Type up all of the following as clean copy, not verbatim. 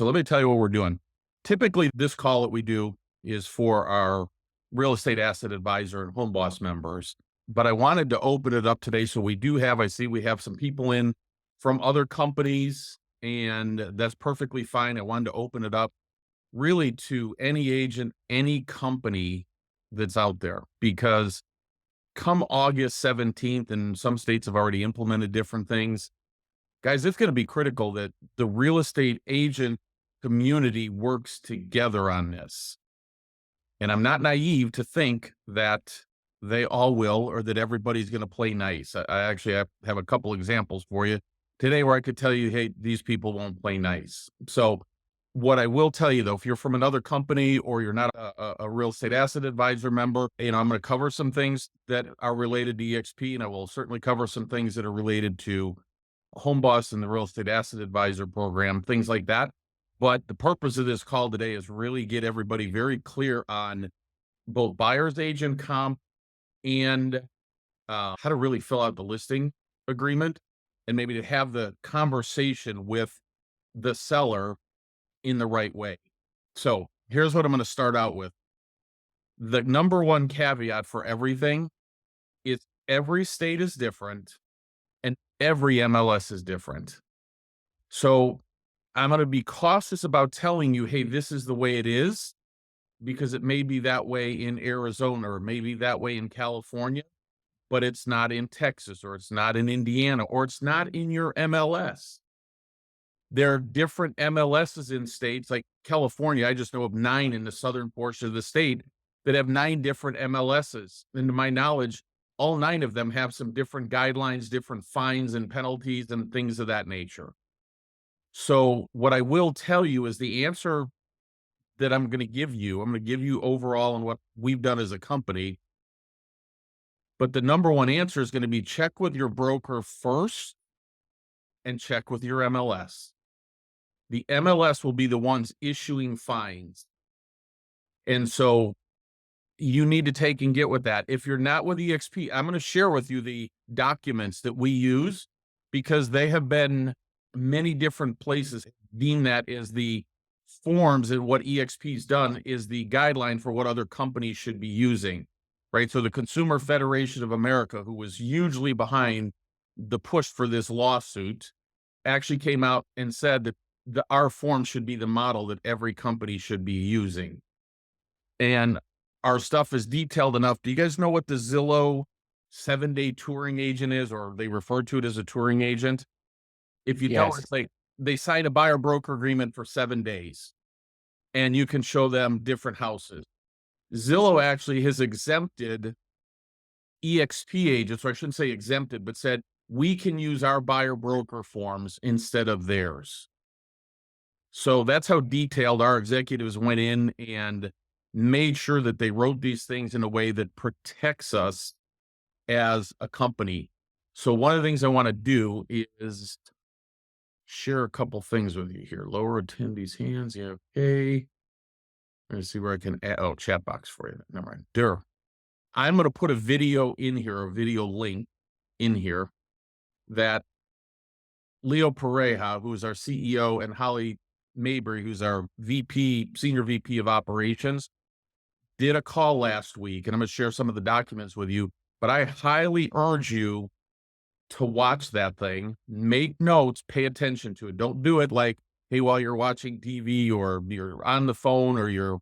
So let me tell you what we're doing. Typically, this call that we do is for our real estate asset advisor and home boss members. But I wanted to open it up today. So I see we have some people in from other companies, and that's perfectly fine. I wanted to open it up really to any agent, any company that's out there, because come August 17th, and some states have already implemented different things. Guys, it's going to be critical that the real estate agent community works together on this. And I'm not naive to think that they all will, or that everybody's going to play nice. I actually have a couple examples for you today where I could tell you, hey, these people won't play nice. So what I will tell you though, if you're from another company or you're not a real estate asset advisor member, I'm going to cover some things that are related to EXP, and I will certainly cover some things that are related to Home Boss and the Real Estate Asset Advisor program, things like that. But the purpose of this call today is really get everybody very clear on both buyer's agent comp and how to really fill out the listing agreement, and maybe to have the conversation with the seller in the right way. So here's what I'm going to start out with. The number one caveat for everything is every state is different and every MLS is different. So I'm going to be cautious about telling you, hey, this is the way it is, because it may be that way in Arizona or maybe that way in California, but it's not in Texas, or it's not in Indiana, or it's not in your MLS. There are different MLSs in states like California. I just know of 9 in the southern portion of the state that have 9 different MLSs. And to my knowledge, all 9 of them have some different guidelines, different fines and penalties and things of that nature. So what I will tell you is the answer that I'm going to give you overall on what we've done as a company. But the number one answer is going to be check with your broker first and check with your MLS. The MLS will be the ones issuing fines. And so you need to take and get with that. If you're not with EXP, I'm going to share with you the documents that we use, because they have been many different places deem that as the forms, and what EXP's done is the guideline for what other companies should be using, right? So the Consumer Federation of America, who was hugely behind the push for this lawsuit, actually came out and said that our form should be the model that every company should be using. And our stuff is detailed enough. Do you guys know what the Zillow 7-day touring agent is, or they refer to it as a touring agent? If you tell Yes. it's like they sign a buyer broker agreement for 7 days and you can show them different houses. Zillow actually has exempted EXP agents, or I shouldn't say exempted, but said we can use our buyer broker forms instead of theirs. So that's how detailed our executives went in and made sure that they wrote these things in a way that protects us as a company. So one of the things I want to do is share a couple things with you here. Lower attendees' hands. Yeah, okay. Let's see where I can add. Oh, chat box for you. Never mind. There. I'm going to put a video in here, a video link in here that Leo Pareja, who is our CEO, and Holly Mabry, who's our senior VP of operations, did a call last week. And I'm going to share some of the documents with you, but I highly urge you to watch that thing, make notes, pay attention to it. Don't do it like, hey, while you're watching TV or you're on the phone or you're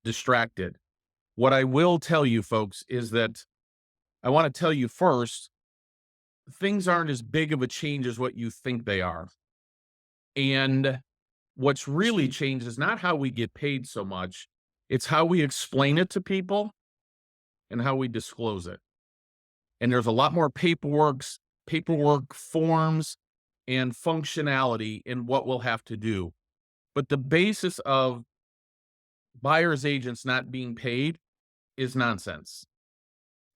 distracted. What I will tell you, folks, is that I want to tell you first, things aren't as big of a change as what you think they are. And what's really changed is not how we get paid so much, it's how we explain it to people and how we disclose it. And there's a lot more paperwork, forms, and functionality in what we'll have to do. But the basis of buyer's agents not being paid is nonsense.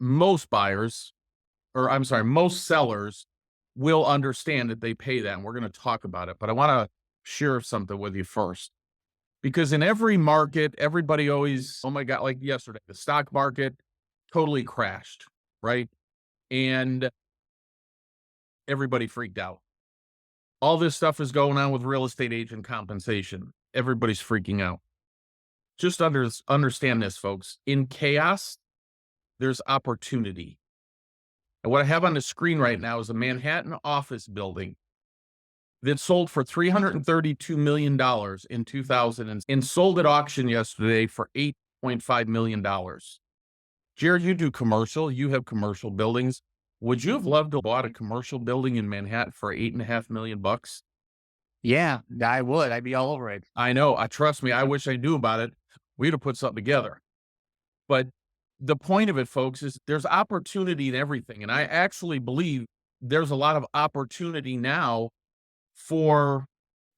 Most sellers will understand that they pay that, and we're going to talk about it. But I want to share something with you first, because in every market, everybody always, oh my God, like yesterday, the stock market totally crashed, right? And everybody freaked out. All this stuff is going on with real estate agent compensation. everybody's freaking out. Just understand this, folks. In chaos, there's opportunity. And what I have on the screen right now is a Manhattan office building that sold for $332 million in 2000 and sold at auction yesterday for $8.5 million. Jared, you do commercial, you have commercial buildings. Would you have loved to bought a commercial building in Manhattan for 8.5 million bucks? Yeah, I would. I'd be all over it. I know. I trust me. I wish I knew about it. We'd have put something together. But the point of it, folks, is there's opportunity in everything. And I actually believe there's a lot of opportunity now for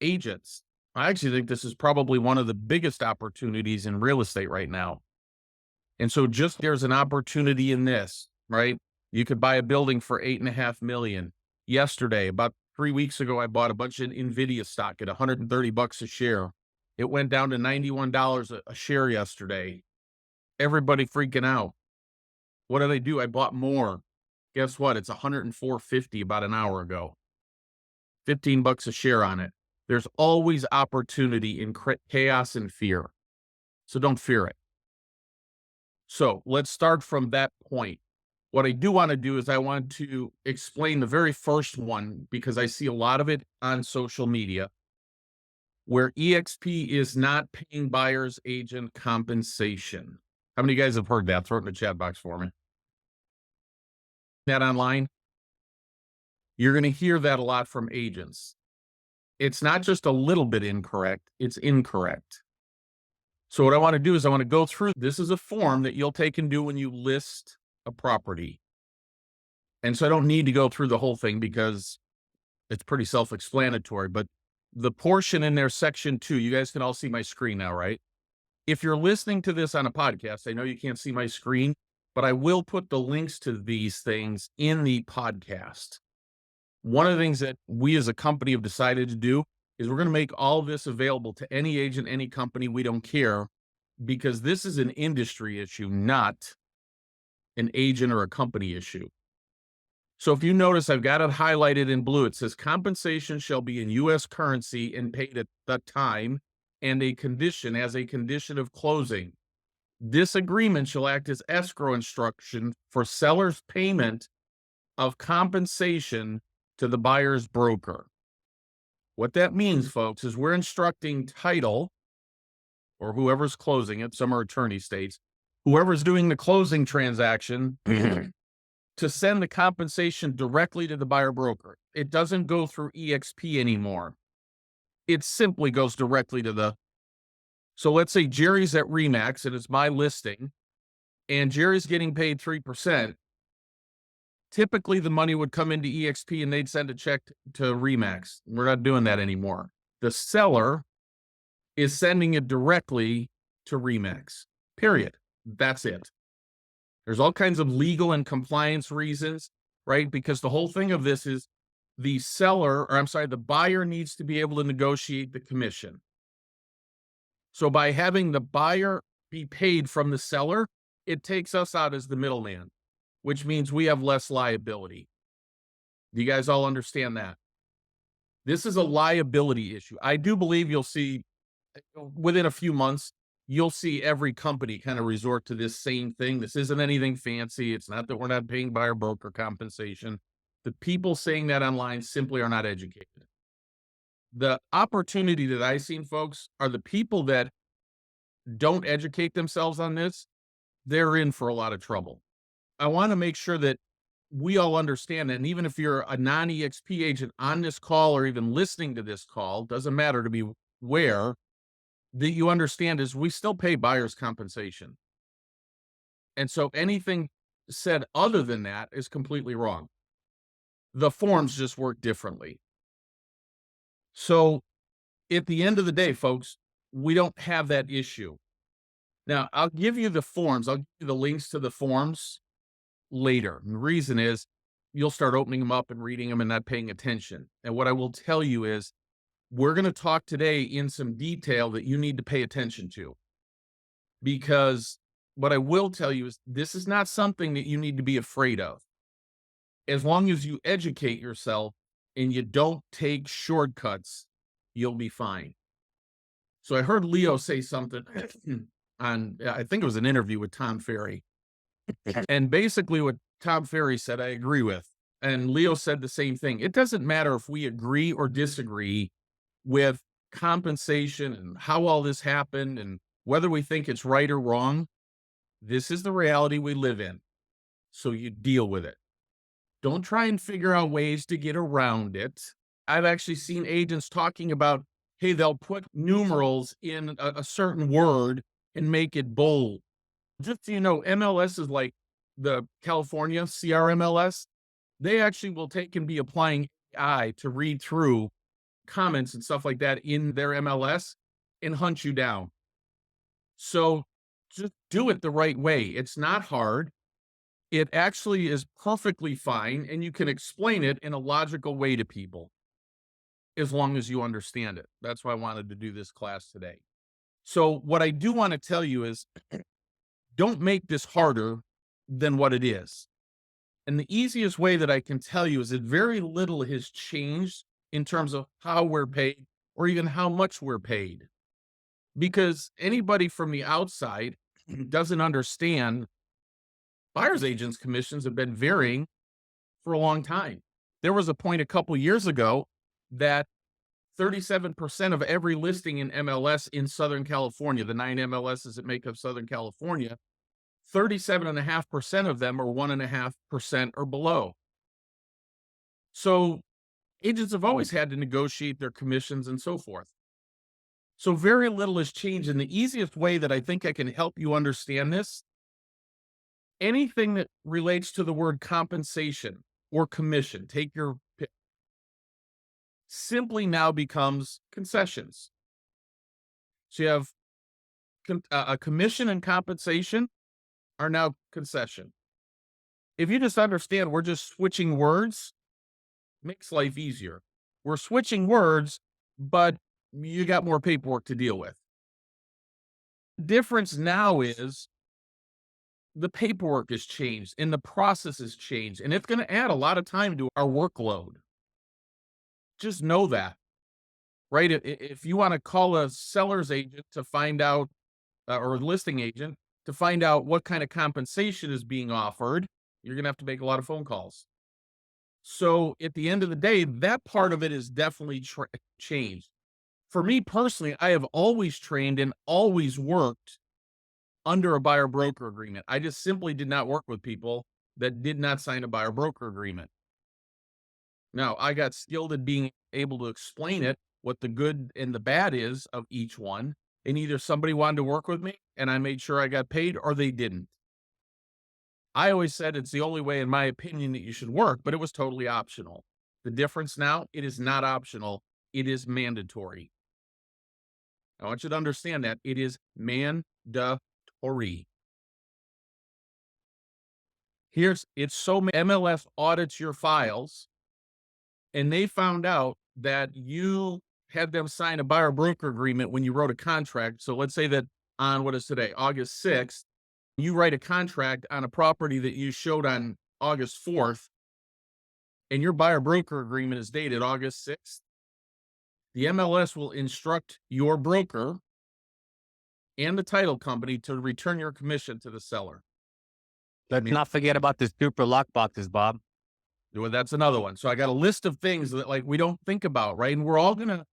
agents. I actually think this is probably one of the biggest opportunities in real estate right now. And so just there's an opportunity in this, right? You could buy a building for 8.5 million. Yesterday, about 3 weeks ago, I bought a bunch of Nvidia stock at 130 bucks a share. It went down to $91 a share yesterday. Everybody freaking out. What do? I bought more. Guess what? It's 104.50 about an hour ago. 15 bucks a share on it. There's always opportunity in chaos and fear. So don't fear it. So let's start from that point. What I do want to do is I want to explain the very first one because I see a lot of it on social media where EXP is not paying buyer's agent compensation. How many of you guys have heard that? Throw it in the chat box for me. That online? You're going to hear that a lot from agents. It's not just a little bit incorrect, it's incorrect. So what I want to do is I want to go through, this is a form that you'll take and do when you list a property. And so I don't need to go through the whole thing because it's pretty self-explanatory, but the portion in there, section 2, you guys can all see my screen now, right? If you're listening to this on a podcast, I know you can't see my screen, but I will put the links to these things in the podcast. One of the things that we as a company have decided to do is we're going to make all this available to any agent, any company, we don't care, because this is an industry issue, not an agent or a company issue. So if you notice, I've got it highlighted in blue. It says compensation shall be in U.S. currency and paid at the time and as a condition of closing. This agreement shall act as escrow instruction for seller's payment of compensation to the buyer's broker. What that means, folks, is we're instructing title or whoever's closing it, some are attorney states, whoever's doing the closing transaction to send the compensation directly to the buyer broker. It doesn't go through EXP anymore. It simply goes directly to the, so let's say Jerry's at Remax and it's my listing and Jerry's getting paid 3%. Typically the money would come into EXP and they'd send a check to Remax. We're not doing that anymore. The seller is sending it directly to Remax, period. That's it. There's all kinds of legal and compliance reasons, right? Because the whole thing of this is the buyer needs to be able to negotiate the commission. So by having the buyer be paid from the seller, it takes us out as the middleman, which means we have less liability. Do you guys all understand that? This is a liability issue. I do believe you'll see within a few months, you'll see every company kind of resort to this same thing. This isn't anything fancy. It's not that we're not paying buyer broker compensation. The people saying that online simply are not educated. The opportunity that I've seen, folks, are the people that don't educate themselves on this. They're in for a lot of trouble. I want to make sure that we all understand that. And even if you're a non-EXP agent on this call or even listening to this call, doesn't matter to be where, that you understand is we still pay buyers compensation. And so anything said other than that is completely wrong. The forms just work differently. So at the end of the day, folks, we don't have that issue. Now, I'll give you the forms. I'll give you the links to the forms later. And the reason is you'll start opening them up and reading them and not paying attention. And what I will tell you is we're going to talk today in some detail that you need to pay attention to. Because what I will tell you is this is not something that you need to be afraid of. As long as you educate yourself and you don't take shortcuts, you'll be fine. So I heard Leo say something on, I think it was an interview with Tom Ferry. And basically what Tom Ferry said, I agree with. And Leo said the same thing. It doesn't matter if we agree or disagree with compensation and how all this happened and whether we think it's right or wrong. This is the reality we live in. So you deal with it. Don't try and figure out ways to get around it. I've actually seen agents talking about, hey, they'll put numerals in a certain word and make it bold. Just so you know, MLS is like the California CRMLS. They actually will take and be applying AI to read through comments and stuff like that in their MLS and hunt you down. So just do it the right way. It's not hard. It actually is perfectly fine, and you can explain it in a logical way to people as long as you understand it. That's why I wanted to do this class today. So what I do want to tell you is don't make this harder than what it is. And the easiest way that I can tell you is that very little has changed in terms of how we're paid or even how much we're paid. Because anybody from the outside doesn't understand buyer's agents' commissions have been varying for a long time. There was a point a couple years ago that 37% of every listing in MLS in Southern California, the 9 MLSs that make up Southern California, 37.5% of them are 1.5% or below. So agents have always had to negotiate their commissions and so forth. So very little has changed. And the easiest way that I think I can help you understand this, anything that relates to the word compensation or commission, take your pick, simply now becomes concessions. So you have a commission and compensation are now concession. If you just understand we're just switching words, makes life easier. We're switching words, but you got more paperwork to deal with. The difference now is the paperwork has changed and the process has changed, and it's going to add a lot of time to our workload. Just know that, right? If you want to call a seller's agent to find out, or a listing agent to find out what kind of compensation is being offered, you're going to have to make a lot of phone calls. So at the end of the day, that part of it is definitely changed. For me personally, I have always trained and always worked under a buyer broker agreement. I just simply did not work with people that did not sign a buyer broker agreement. Now, I got skilled at being able to explain it, what the good and the bad is of each one. And either somebody wanted to work with me and I made sure I got paid, or they didn't. I always said it's the only way, in my opinion, that you should work, but it was totally optional. The difference now, it is not optional. It is mandatory. I want you to understand that it is mandatory. MLS audits your files and they found out that you had them sign a buyer broker agreement when you wrote a contract. So let's say that on what is today, August 6th, you write a contract on a property that you showed on August 4th, and your buyer broker agreement is dated August 6th. The MLS will instruct your broker and the title company to return your commission to the seller. Let's not forget about the super lockboxes, Bob. Well, that's another one. So I got a list of things that like we don't think about, right? And we're all going to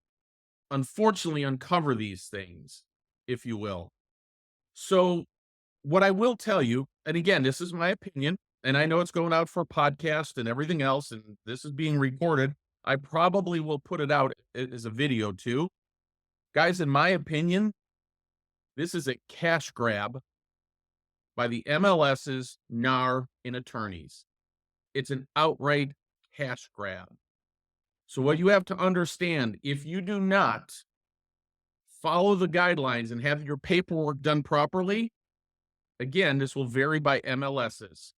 unfortunately uncover these things, if you will. So what I will tell you, and again, this is my opinion, and I know it's going out for a podcast and everything else, and this is being recorded. I probably will put it out as a video too. Guys, in my opinion, this is a cash grab by the MLS's, NAR, and attorneys. It's an outright cash grab. So what you have to understand, if you do not follow the guidelines and have your paperwork done properly, again, this will vary by MLSs.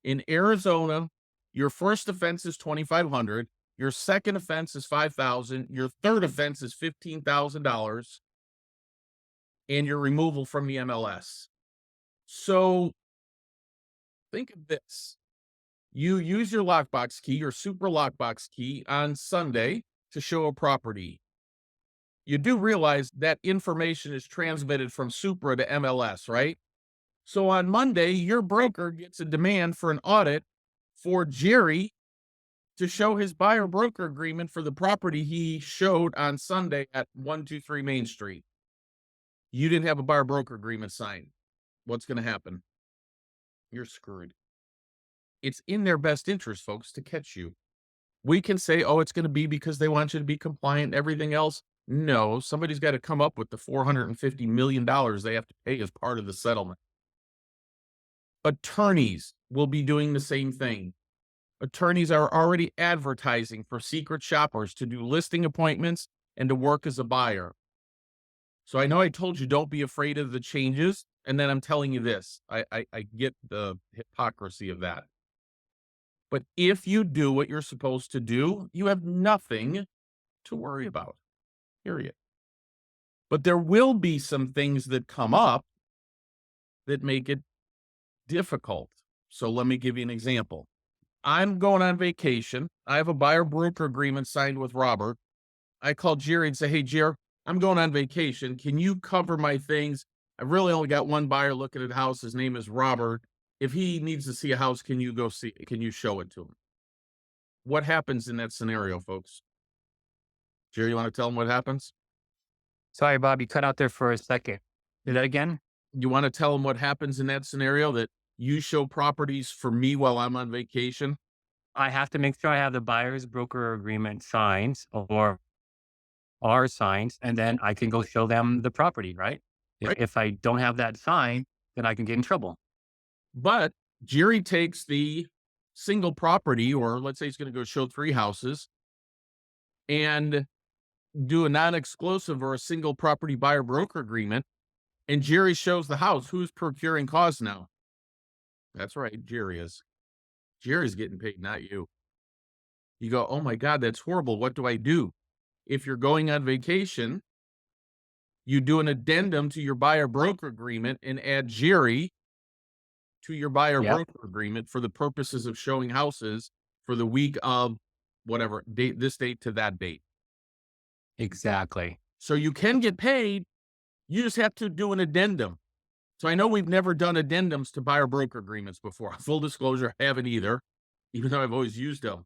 In Arizona, your first offense is $2,500. Your second offense is $5,000. Your third offense is $15,000, and your removal from the MLS. So think of this. You use your lockbox key, your super lockbox key on Sunday to show a property. you do realize that information is transmitted from Supra to MLS, right? So on Monday, your broker gets a demand for an audit for Jerry to show his buyer broker agreement for the property he showed on Sunday at 123 Main Street. You didn't have a buyer broker agreement signed. What's going to happen? You're screwed. It's in their best interest, folks, to catch you. We can say, oh, it's going to be because they want you to be compliant and everything else. No, somebody's got to come up with the $450 million they have to pay as part of the settlement. Attorneys will be doing the same thing. Attorneys are already advertising for secret shoppers to do listing appointments and to work as a buyer. So I know I told you don't be afraid of the changes, and then I'm telling you this. I get the hypocrisy of that. But if you do what you're supposed to do, you have nothing to worry about, period. But there will be some things that come up that make it difficult. So let me give you an example. I'm going on vacation. I have a buyer broker agreement signed with Robert. I call Jerry and say, hey, Jerry, I'm going on vacation. Can you cover my things? I really only got one buyer looking at a house. His name is Robert. If he needs to see a house, can you go see it? Can you show it to him? What happens in that scenario, folks? Jerry, you want to tell him what happens? Sorry, Bob, you cut out there for a second. Say that again? You want to tell him what happens in that scenario, that you show properties for me while I'm on vacation? I have to make sure I have the buyer's broker agreement signed or are signed, and then I can go show them the property, right? Right. If I don't have that signed, then I can get in trouble. But Jerry takes the single property, or let's say he's going to go show 3 houses and do a non-exclusive or a single property buyer broker agreement. And Jerry shows the house. Who's procuring cause now? That's right. Jerry is. Jerry's getting paid, not you. You go, oh my God, that's horrible. What do I do? If you're going on vacation, you do an addendum to your buyer broker agreement and add Jerry to your buyer Yep. broker agreement for the purposes of showing houses for the week of whatever date, this date to that date. Exactly. So you can get paid. You just have to do an addendum. So I know we've never done addendums to buyer broker agreements before. Full disclosure, I haven't either, even though I've always used them.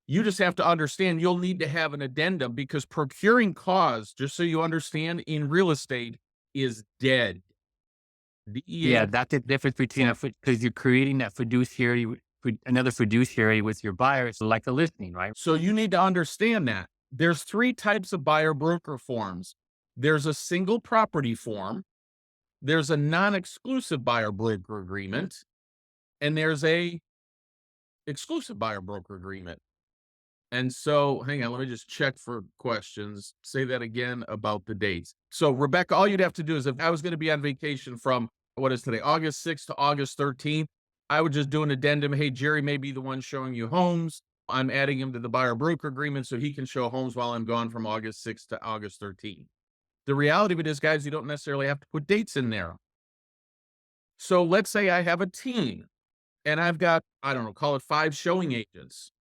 You just have to understand you'll need to have an addendum because procuring cause, just so you understand, in real estate is dead. Yeah, that's the difference between because you're creating that another fiduciary with your buyers, like a listing, right? So you need to understand that there's 3 types of buyer broker forms. There's a single property form, there's a non-exclusive buyer broker agreement, and there's a exclusive buyer broker agreement. And so, hang on, let me just check for questions. Say that again about the dates. So, Rebecca, all you'd have to do is if I was going to be on vacation from what is today, August 6th to August 13th, I would just do an addendum. Hey, Jerry may be the one showing you homes. I'm adding him to the buyer broker agreement so he can show homes while I'm gone from August 6th to August 13th. The reality of it is, guys, you don't necessarily have to put dates in there. So, let's say I have a team and I've got, I don't know, call it 5 showing agents.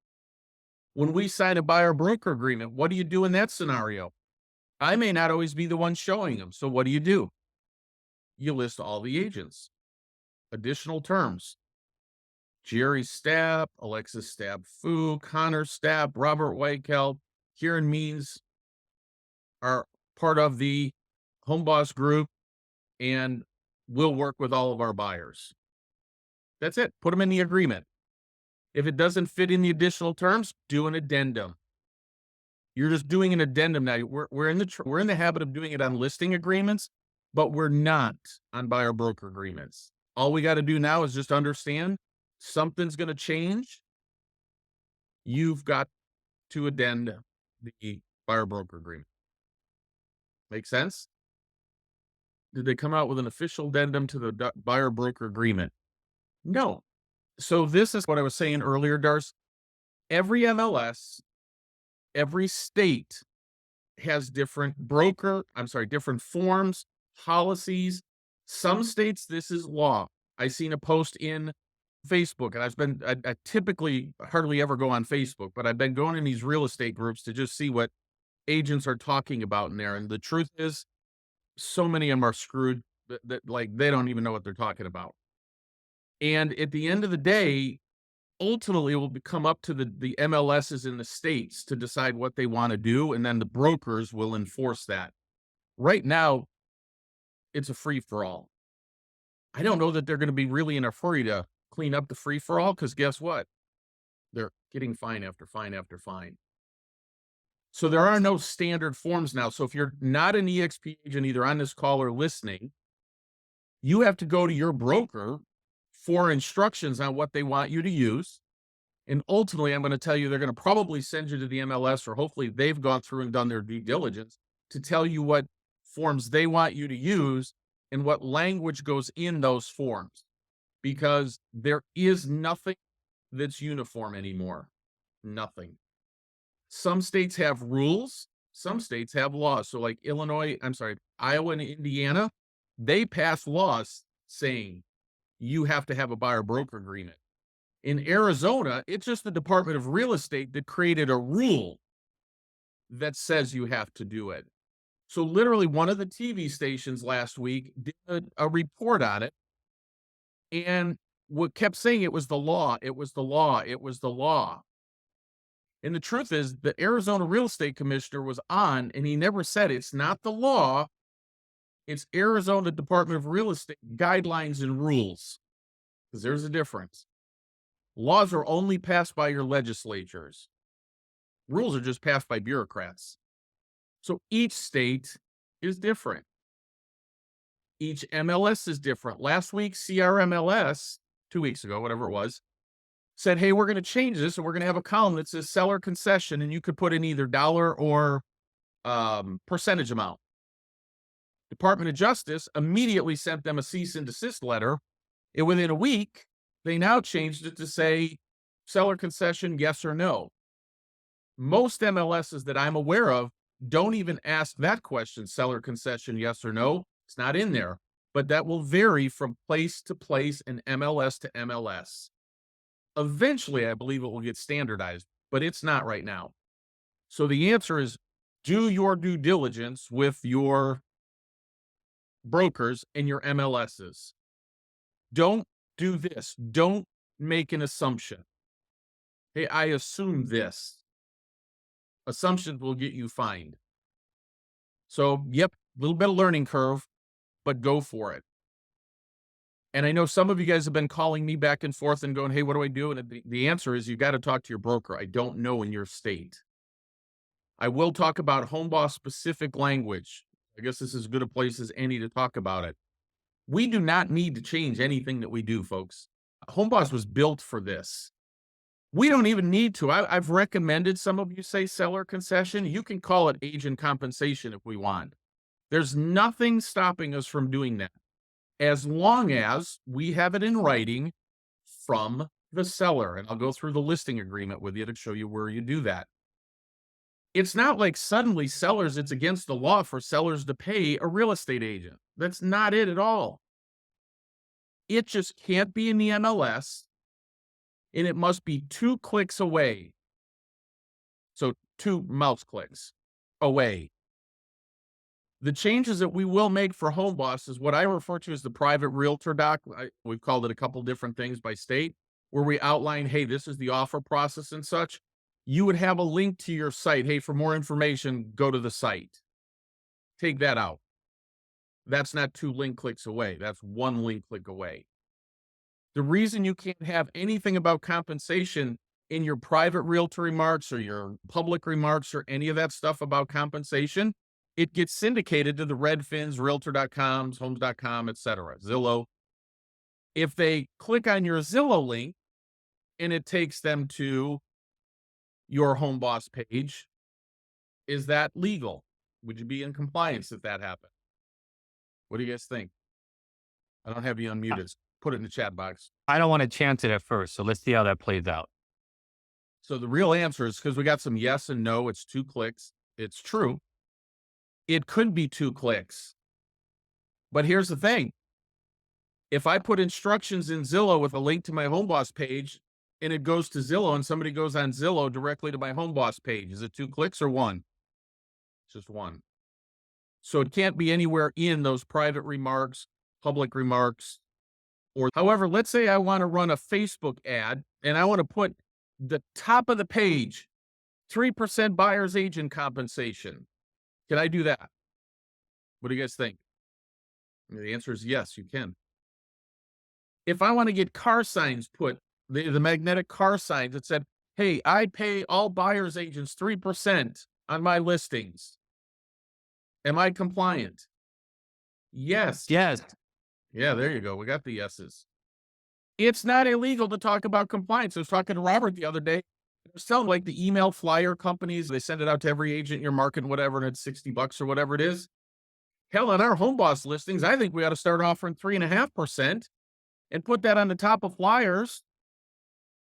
When we sign a buyer broker agreement, what do you do in that scenario? I may not always be the one showing them. So what do? You list all the agents. Additional terms. Jerry Stapp, Alexis Stapp Fu, Connor Stapp, Robert Weikel, Kieran Means are part of the Home Boss group and will work with all of our buyers. That's it. Put them in the agreement. If it doesn't fit in the additional terms, do an addendum. You're just doing an addendum now. We're in the habit of doing it on listing agreements, but we're not on buyer broker agreements. All we got to do now is just understand something's going to change. You've got to addend the buyer broker agreement. Make sense? Did they come out with an official addendum to the buyer broker agreement? No. So this is what I was saying earlier, Darce. Every MLS, every state has different forms, policies. Some states, this is law. I seen a post in Facebook, and I typically hardly ever go on Facebook, but I've been going in these real estate groups to just see what agents are talking about in there. And the truth is, so many of them are screwed that like they don't even know what they're talking about. And at the end of the day, ultimately it will come up to the MLSs in the states to decide what they want to do, and then the brokers will enforce that. Right now, it's a free for all. I don't know that they're going to be really in a hurry to clean up the free for all because guess what? They're getting fine after fine after fine. So there are no standard forms now. So if you're not an EXP agent, either on this call or listening, you have to go to your broker for instructions on what they want you to use. And ultimately, I'm going to tell you they're going to probably send you to the MLS, or hopefully they've gone through and done their due diligence to tell you what forms they want you to use and what language goes in those forms, because there is nothing that's uniform anymore. Nothing. Some states have rules, some states have laws. So, like Iowa and Indiana, they pass laws saying you have to have a buyer broker agreement. In Arizona, it's just the Department of Real Estate that created a rule that says you have to do it. So literally one of the TV stations last week did a report on it, and what kept saying it was the law, it was the law, it was the law. And the truth is the Arizona real estate commissioner was on, and he never said it's not the law, it's Arizona Department of Real Estate guidelines and rules, because there's a difference. Laws are only passed by your legislatures. Rules are just passed by bureaucrats. So each state is different. Each MLS is different. Last week, CRMLS, 2 weeks ago, whatever it was, said, hey, we're going to change this and we're going to have a column that says seller concession, and you could put in either dollar or percentage amount. Department of Justice immediately sent them a cease and desist letter. And within a week, they now changed it to say seller concession, yes or no. Most MLSs that I'm aware of don't even ask that question, seller concession, yes or no. It's not in there, but that will vary from place to place and MLS to MLS. Eventually, I believe it will get standardized, but it's not right now. So the answer is do your due diligence with your brokers and your MLSs. Don't do this. Don't make an assumption. Hey, I assume this. Assumptions will get you fined. So, yep, a little bit of learning curve, but go for it. And I know some of you guys have been calling me back and forth and going, hey, what do I do? And the answer is you got to talk to your broker. I don't know in your state. I will talk about home boss specific language. I guess this is as good a place as any to talk about it. We do not need to change anything that we do, folks. Home boss was built for this. We don't even need to. I've recommended some of you say seller concession. You can call it agent compensation if we want. There's nothing stopping us from doing that, as long as we have it in writing from the seller. And I'll go through the listing agreement with you to show you where you do that. It's not like suddenly sellers, it's against the law for sellers to pay a real estate agent. That's not it at all. It just can't be in the MLS, and it must be 2 clicks away. So 2 mouse clicks away. The changes that we will make for home boss is what I refer to as the private realtor doc. We've called it a couple different things by state, where we outline, hey, this is the offer process and such. You would have a link to your site. Hey, for more information, go to the site. Take that out. That's not 2 link clicks away. That's 1 link click away. The reason you can't have anything about compensation in your private realtor remarks or your public remarks or any of that stuff about compensation, it gets syndicated to the Redfins, Realtor.coms, Homes.com, etc., Zillow. If they click on your Zillow link and it takes them to your home boss page, is that legal? Would you be in compliance if that happened? What do you guys think? I don't have you unmuted. Put it in the chat box. I don't want to chance it at first, so let's see how that plays out. So the real answer is, because we got some yes and no, it's 2 clicks. It's true. It could be 2 clicks. But here's the thing. If I put instructions in Zillow with a link to my home boss page and it goes to Zillow and somebody goes on Zillow directly to my home boss page, is it 2 clicks or 1? just one. So it can't be anywhere in those private remarks, public remarks, or however, let's say I want to run a Facebook ad and I want to put the top of the page, 3% buyer's agent compensation. Can I do that? What do you guys think? The answer is yes, you can. If I want to get car signs put, the magnetic car signs that said, hey, I pay all buyer's agents 3% on my listings. Am I compliant? Yes. Yes. Yeah, there you go. We got the yeses. It's not illegal to talk about compliance. I was talking to Robert the other day. It was telling like the email flyer companies, they send it out to every agent you're marketing, whatever, and it's $60 or whatever it is. Hell, on our home boss listings, I think we ought to start offering 3.5% and put that on the top of flyers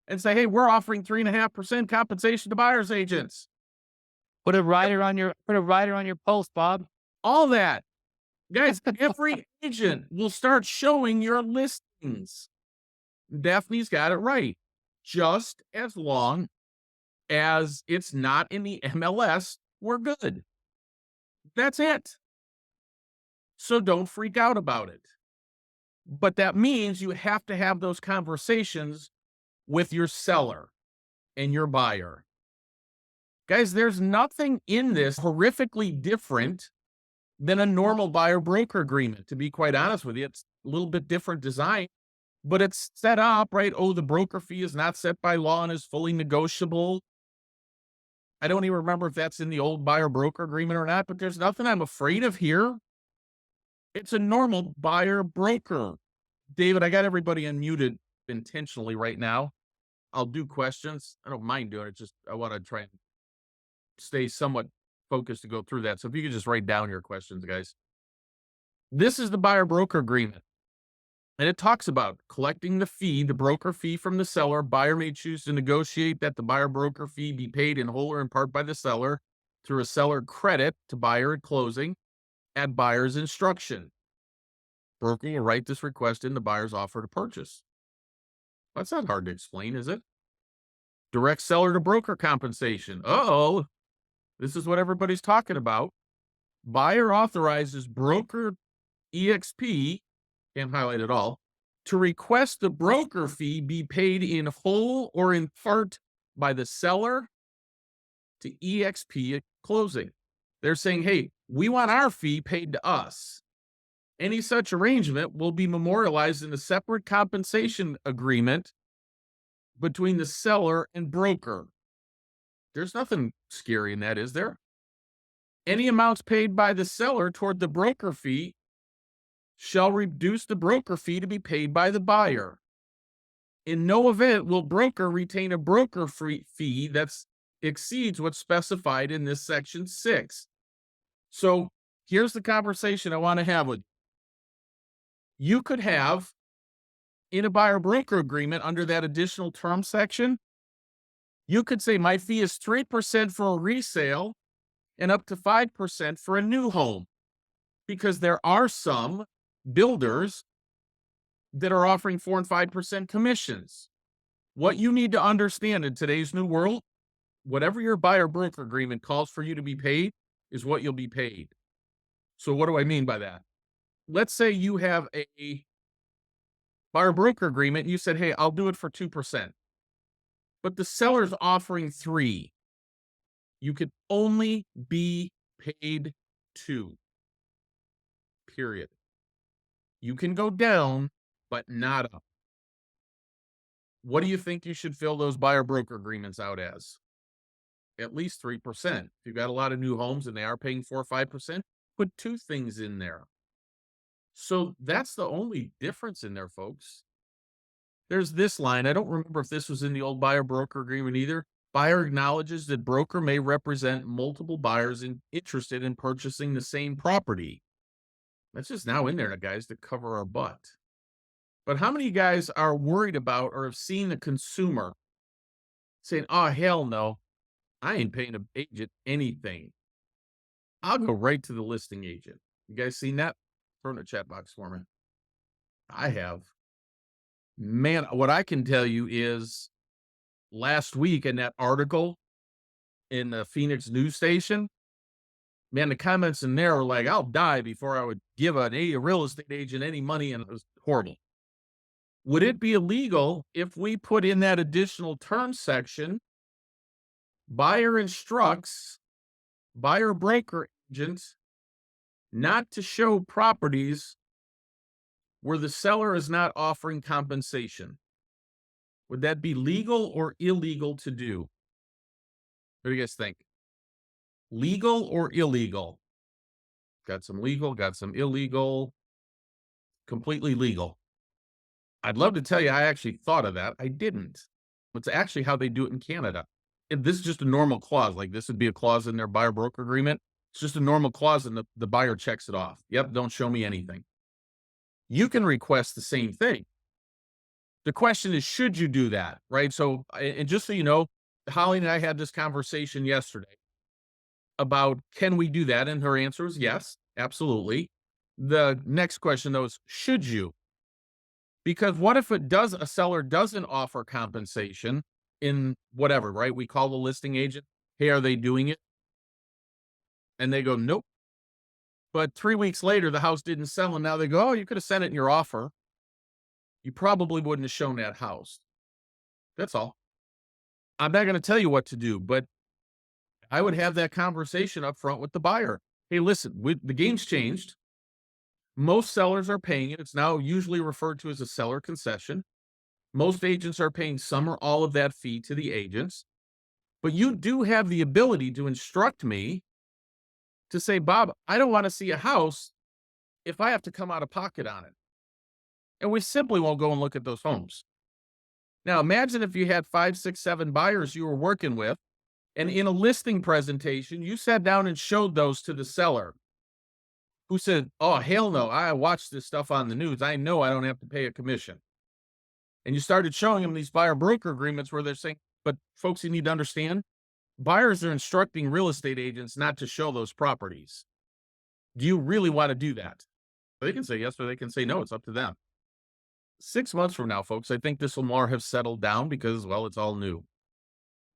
and say, hey, we're offering 3.5% compensation to buyer's agents. Put a rider on your post, Bob. All that. Guys, every agent will start showing your listings. Daphne's got it right. Just as long as it's not in the MLS, we're good. That's it. So don't freak out about it. But that means you have to have those conversations with your seller and your buyer. Guys, there's nothing in this horrifically different than a normal buyer broker agreement. To be quite honest with you, it's a little bit different design, but it's set up, right? Oh, the broker fee is not set by law and is fully negotiable. I don't even remember if that's in the old buyer broker agreement or not, but there's nothing I'm afraid of here. It's a normal buyer broker. David, I got everybody unmuted intentionally right now. I'll do questions. I don't mind doing it. Just I want to try and stay somewhat focused to go through that. So if you could just write down your questions, guys. This is the buyer broker agreement. And it talks about collecting the fee, the broker fee from the seller. Buyer may choose to negotiate that the buyer broker fee be paid in whole or in part by the seller through a seller credit to buyer at closing at buyer's instruction. Broker will write this request in the buyer's offer to purchase. That's not hard to explain, is it? Direct seller to broker compensation. Uh-oh. This is what everybody's talking about. Buyer authorizes broker EXP, can't highlight it all, to request the broker fee be paid in whole or in part by the seller to EXP at closing. They're saying, hey, we want our fee paid to us. Any such arrangement will be memorialized in a separate compensation agreement between the seller and broker. There's nothing scary in that, is there? Any amounts paid by the seller toward the broker fee shall reduce the broker fee to be paid by the buyer. In no event will broker retain a broker fee that exceeds what's specified in this section 6. So here's the conversation I want to have with you. You could have in a buyer broker agreement under that additional term section, you could say my fee is 3% for a resale and up to 5% for a new home, because there are some builders that are offering 4 and 5% commissions. What you need to understand in today's new world, whatever your buyer broker agreement calls for you to be paid is what you'll be paid. So what do I mean by that? Let's say you have a buyer broker agreement. And you said, hey, I'll do it for 2%, but the seller's offering 3. You could only be paid 2. Period. You can go down, but not up. What do you think you should fill those buyer broker agreements out as? At least 3%. If you've got a lot of new homes and they are paying 4 or 5%, put 2 things in there. So that's the only difference in there, folks. There's this line. I don't remember if this was in the old buyer broker agreement either. Buyer acknowledges that broker may represent multiple buyers interested in purchasing the same property. That's just now in there, guys, to cover our butt. But how many guys are worried about or have seen the consumer saying, oh, hell no, I ain't paying an agent anything. I'll go right to the listing agent. You guys seen that? Throw in the chat box for me. I have. Man, what I can tell you is last week in that article in the Phoenix news station, Man, the comments in there were like, I'll die before I would give a real estate agent any money. And it was horrible. Would it be illegal if we put in that additional term section, buyer instructs buyer broker agents not to show properties where the seller is not offering compensation? Would that be legal or illegal to do? What do you guys think? Legal or illegal? Got some legal, got some illegal, completely legal. I'd love to tell you I actually thought of that. I didn't. It's actually how they do it in Canada. And this is just a normal clause. Like this would be a clause in their buyer broker agreement. It's just a normal clause, and the buyer checks it off. Yep, don't show me anything. You can request the same thing. The question is, should you do that? Right. So, and just so you know, Holly and I had this conversation yesterday about can we do that? And her answer was yes, absolutely. The next question though is, should you? Because what if a seller doesn't offer compensation in whatever, right? We call the listing agent. Hey, are they doing it? And they go, nope. But 3 weeks later, the house didn't sell. And now they go, oh, you could have sent it in your offer. You probably wouldn't have shown that house. That's all. I'm not going to tell you what to do, but I would have that conversation up front with the buyer. Hey, listen, the game's changed. Most sellers are paying it. It's now usually referred to as a seller concession. Most agents are paying some or all of that fee to the agents, but you do have the ability to instruct me to say, Bob, I don't want to see a house if I have to come out of pocket on it. And we simply won't go and look at those homes. Now, imagine if you had 5, 6, 7 buyers you were working with, and in a listing presentation, you sat down and showed those to the seller who said, oh, hell no, I watched this stuff on the news. I know I don't have to pay a commission. And you started showing them these buyer broker agreements where they're saying, but folks, you need to understand, buyers are instructing real estate agents not to show those properties. Do you really want to do that? They can say yes, or they can say no. It's up to them. 6 months from now, folks, I think this will more have settled down because, well, it's all new.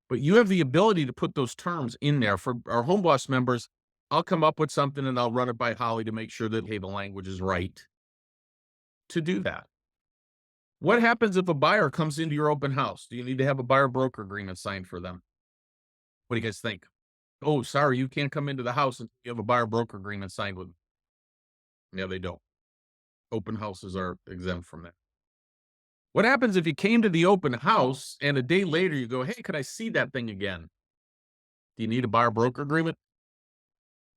But you have the ability to put those terms in there for our home boss members. I'll come up with something and I'll run it by Holly to make sure that, hey, the language is right to do that. What happens if a buyer comes into your open house? Do you need to have a buyer broker agreement signed for them? What do you guys think? Oh, sorry, you can't come into the house until you have a buyer broker agreement signed with them. Yeah, they don't. Open houses are exempt from that. What happens if you came to the open house and a day later you go, hey, could I see that thing again? Do you need a buyer broker agreement?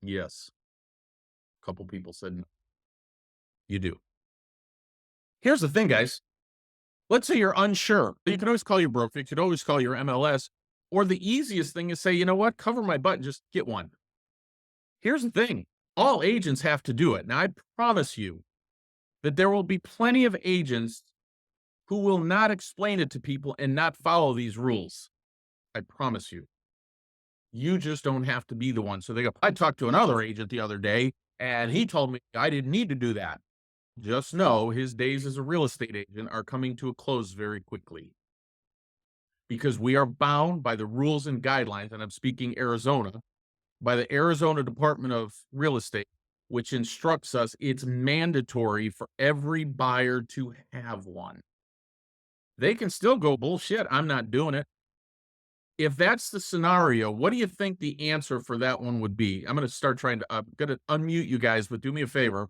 Yes. A couple people said no. You do. Here's the thing, guys. Let's say you're unsure. You can always call your broker. You could always call your MLS. Or the easiest thing is say, you know what? Cover my butt and just get one. Here's the thing. All agents have to do it. Now, I promise you that there will be plenty of agents who will not explain it to people and not follow these rules. I promise you. You just don't have to be the one. So they go, I talked to another agent the other day and he told me I didn't need to do that. Just know his days as a real estate agent are coming to a close very quickly because we are bound by the rules and guidelines. And I'm speaking Arizona, by the Arizona Department of Real Estate, which instructs us it's mandatory for every buyer to have one. They can still go, bullshit, I'm not doing it. If that's the scenario, what do you think the answer for that one would be? I'm going to start trying to, I'm going to unmute you guys, but do me a favor.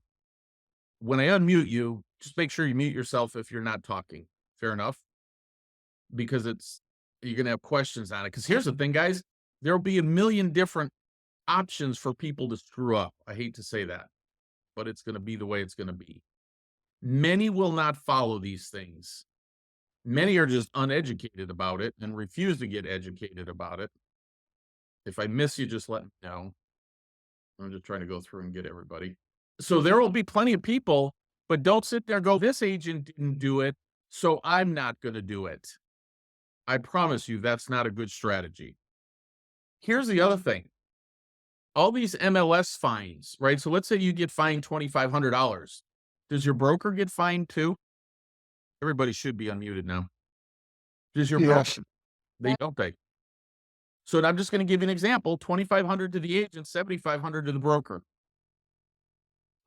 When I unmute you, just make sure you mute yourself if you're not talking. Fair enough? Because you're going to have questions on it. Because here's the thing, guys, there'll be a million different options for people to screw up. I hate to say that, but it's going to be the way it's going to be. Many will not follow these things. Many are just uneducated about it and refuse to get educated about it. If I miss you, just let me know. I'm just trying to go through and get everybody. So there will be plenty of people, but don't sit there and go, this agent didn't do it, so I'm not going to do it. I promise you that's not a good strategy. Here's the other thing. All these MLS fines, right? So let's say you get fined $2,500. Does your broker get fined too? Everybody should be unmuted now. Does your Yes. broker? They don't pay. So I'm just going to give you an example, 2,500 to the agent, 7,500 to the broker.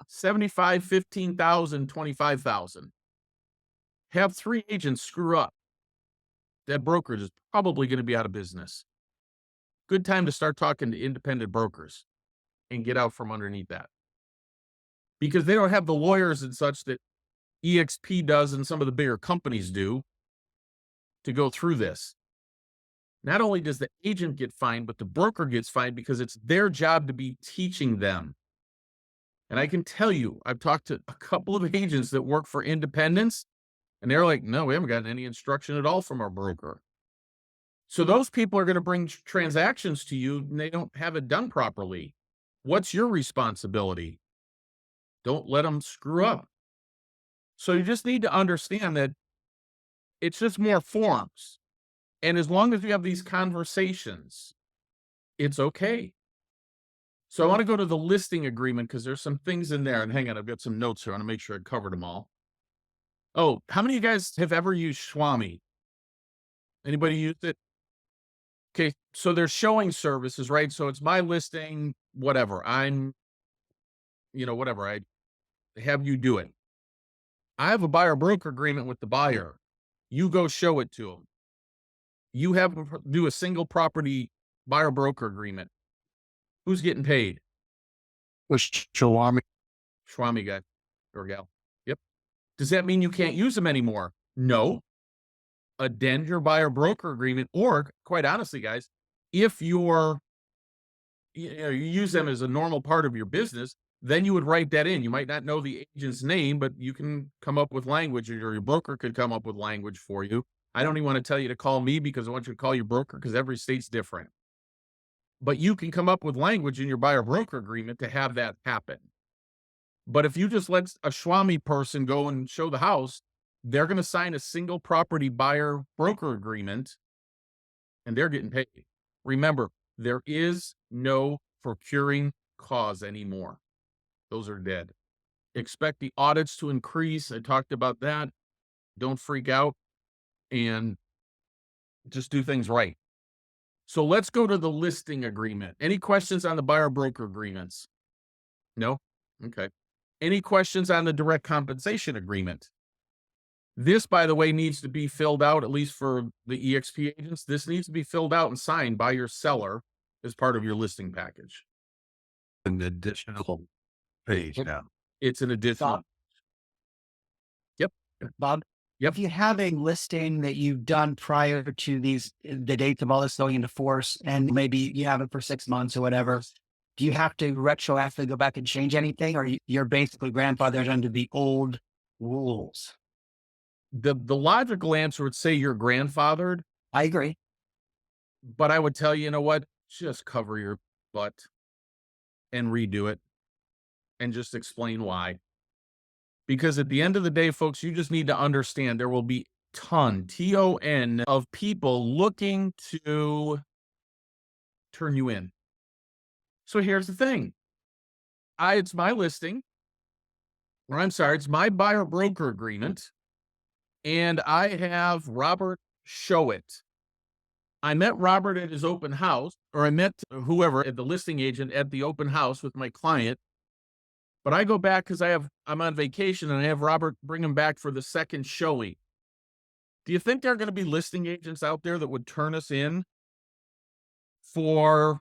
75, 15,000, 25,000. Have 3 agents screw up. That brokerage is probably going to be out of business. Good time to start talking to independent brokers and get out from underneath that. Because they don't have the lawyers and such that EXP does and some of the bigger companies do to go through this. Not only does the agent get fined, but the broker gets fined because it's their job to be teaching them. And I can tell you, I've talked to a couple of agents that work for independents, and they're like, no, we haven't gotten any instruction at all from our broker. So those people are going to bring transactions to you and they don't have it done properly. What's your responsibility? Don't let them screw up. So you just need to understand that it's just more forms. And as long as you have these conversations, it's okay. So I want to go to the listing agreement because there's some things in there. And hang on, I've got some notes here. I want to make sure I covered them all. Oh, how many of you guys have ever used Swami? Anybody used it? Okay, so there's showing services, right? So it's my listing, whatever. Whatever. I have you do it. I have a buyer broker agreement with the buyer. You go show it to them. You have them do a single property buyer broker agreement. Who's getting paid? Shalom. Swami guy or gal. Yep. Does that mean you can't use them anymore? No. Addend your buyer broker agreement, or quite honestly, guys, if you use them as a normal part of your business, then you would write that in. You might not know the agent's name, but you can come up with language, or your broker could come up with language for you. I don't even want to tell you to call me because I want you to call your broker because every state's different. But you can come up with language in your buyer broker agreement to have that happen. But if you just let a Swami person go and show the house, they're going to sign a single property buyer broker agreement and they're getting paid. Remember, there is no procuring cause anymore. Those are dead. Expect the audits to increase. I talked about that. Don't freak out and just do things right. So let's go to the listing agreement. Any questions on the buyer broker agreements? No? Okay. Any questions on the direct compensation agreement? This, by the way, needs to be filled out, at least for the EXP agents. This needs to be filled out and signed by your seller as part of your listing package. An additional page Yep. now. It's an additional. Yep. Bob, Yep. if you have a listing that you've done prior to the dates of all this going into force, and maybe you have it for 6 months or whatever, do you have to retroactively go back and change anything, or you're basically grandfathered under the old rules? The logical answer would say you're grandfathered, I agree. but I would tell you, you know what? Just cover your butt and redo it and just explain why. Because at the end of the day, folks, you just need to understand there will be T-O-N, of people looking to turn you in. So here's the thing. It's my listing, or I'm sorry, it's my buyer broker agreement, and I have Robert show it. I met Robert at his open house, or I met whoever at the listing agent at the open house with my client. But I go back because I'm on vacation and I have Robert bring him back for the second showing. Do you think there are going to be listing agents out there that would turn us in for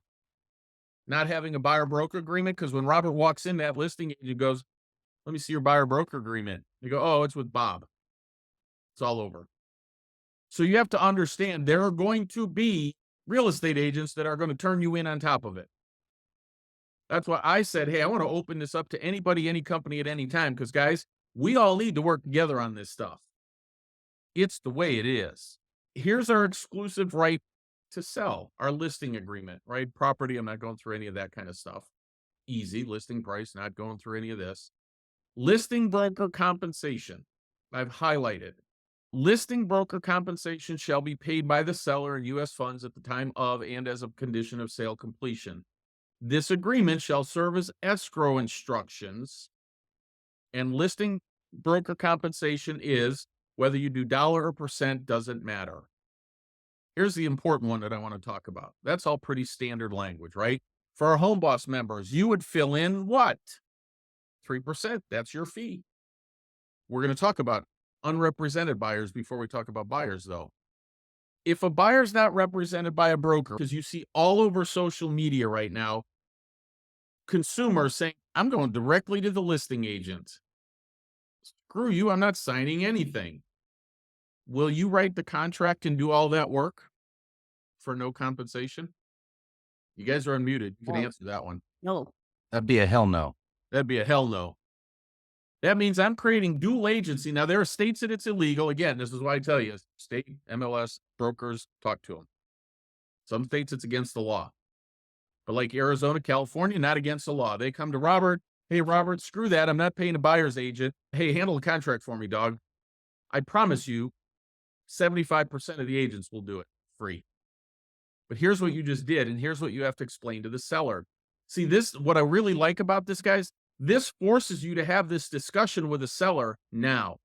not having a buyer broker agreement? Because when Robert walks in, that listing agent goes, let me see your buyer broker agreement. You go, oh, it's with Bob. It's all over. So you have to understand there are going to be real estate agents that are going to turn you in on top of it. That's why I said, hey, I want to open this up to anybody, any company at any time. Because guys, we all need to work together on this stuff. It's the way it is. Here's our exclusive right to sell, our listing agreement, right? Property. I'm not going through any of that kind of stuff. Easy listing price, not going through any of this. Listing broker compensation. I've highlighted. Listing broker compensation shall be paid by the seller in U.S. funds at the time of and as a condition of sale completion. This agreement shall serve as escrow instructions, and listing broker compensation is, whether you do dollar or percent, doesn't matter. Here's the important one that I want to talk about. That's all pretty standard language, right? For our Home Boss members, you would fill in what? 3%. That's your fee. We're going to talk about unrepresented buyers before we talk about buyers, though. If a buyer's not represented by a broker, because you see all over social media right now, consumers saying, I'm going directly to the listing agent. Screw you, I'm not signing anything. Will you write the contract and do all that work for no compensation? You guys are unmuted. You can No. answer that one. No. That'd be a hell no. That'd be a hell no. That means I'm creating dual agency. Now, there are states that it's illegal. Again, this is why I tell you, state, MLS, brokers, talk to them. Some states it's against the law. But like Arizona, California, not against the law. They come to Robert. Hey, Robert, screw that. I'm not paying a buyer's agent. Hey, handle the contract for me, dog. I promise you, 75% of the agents will do it free. But here's what you just did, and here's what you have to explain to the seller. See, what I really like about this, guys, this forces you to have this discussion with the seller now.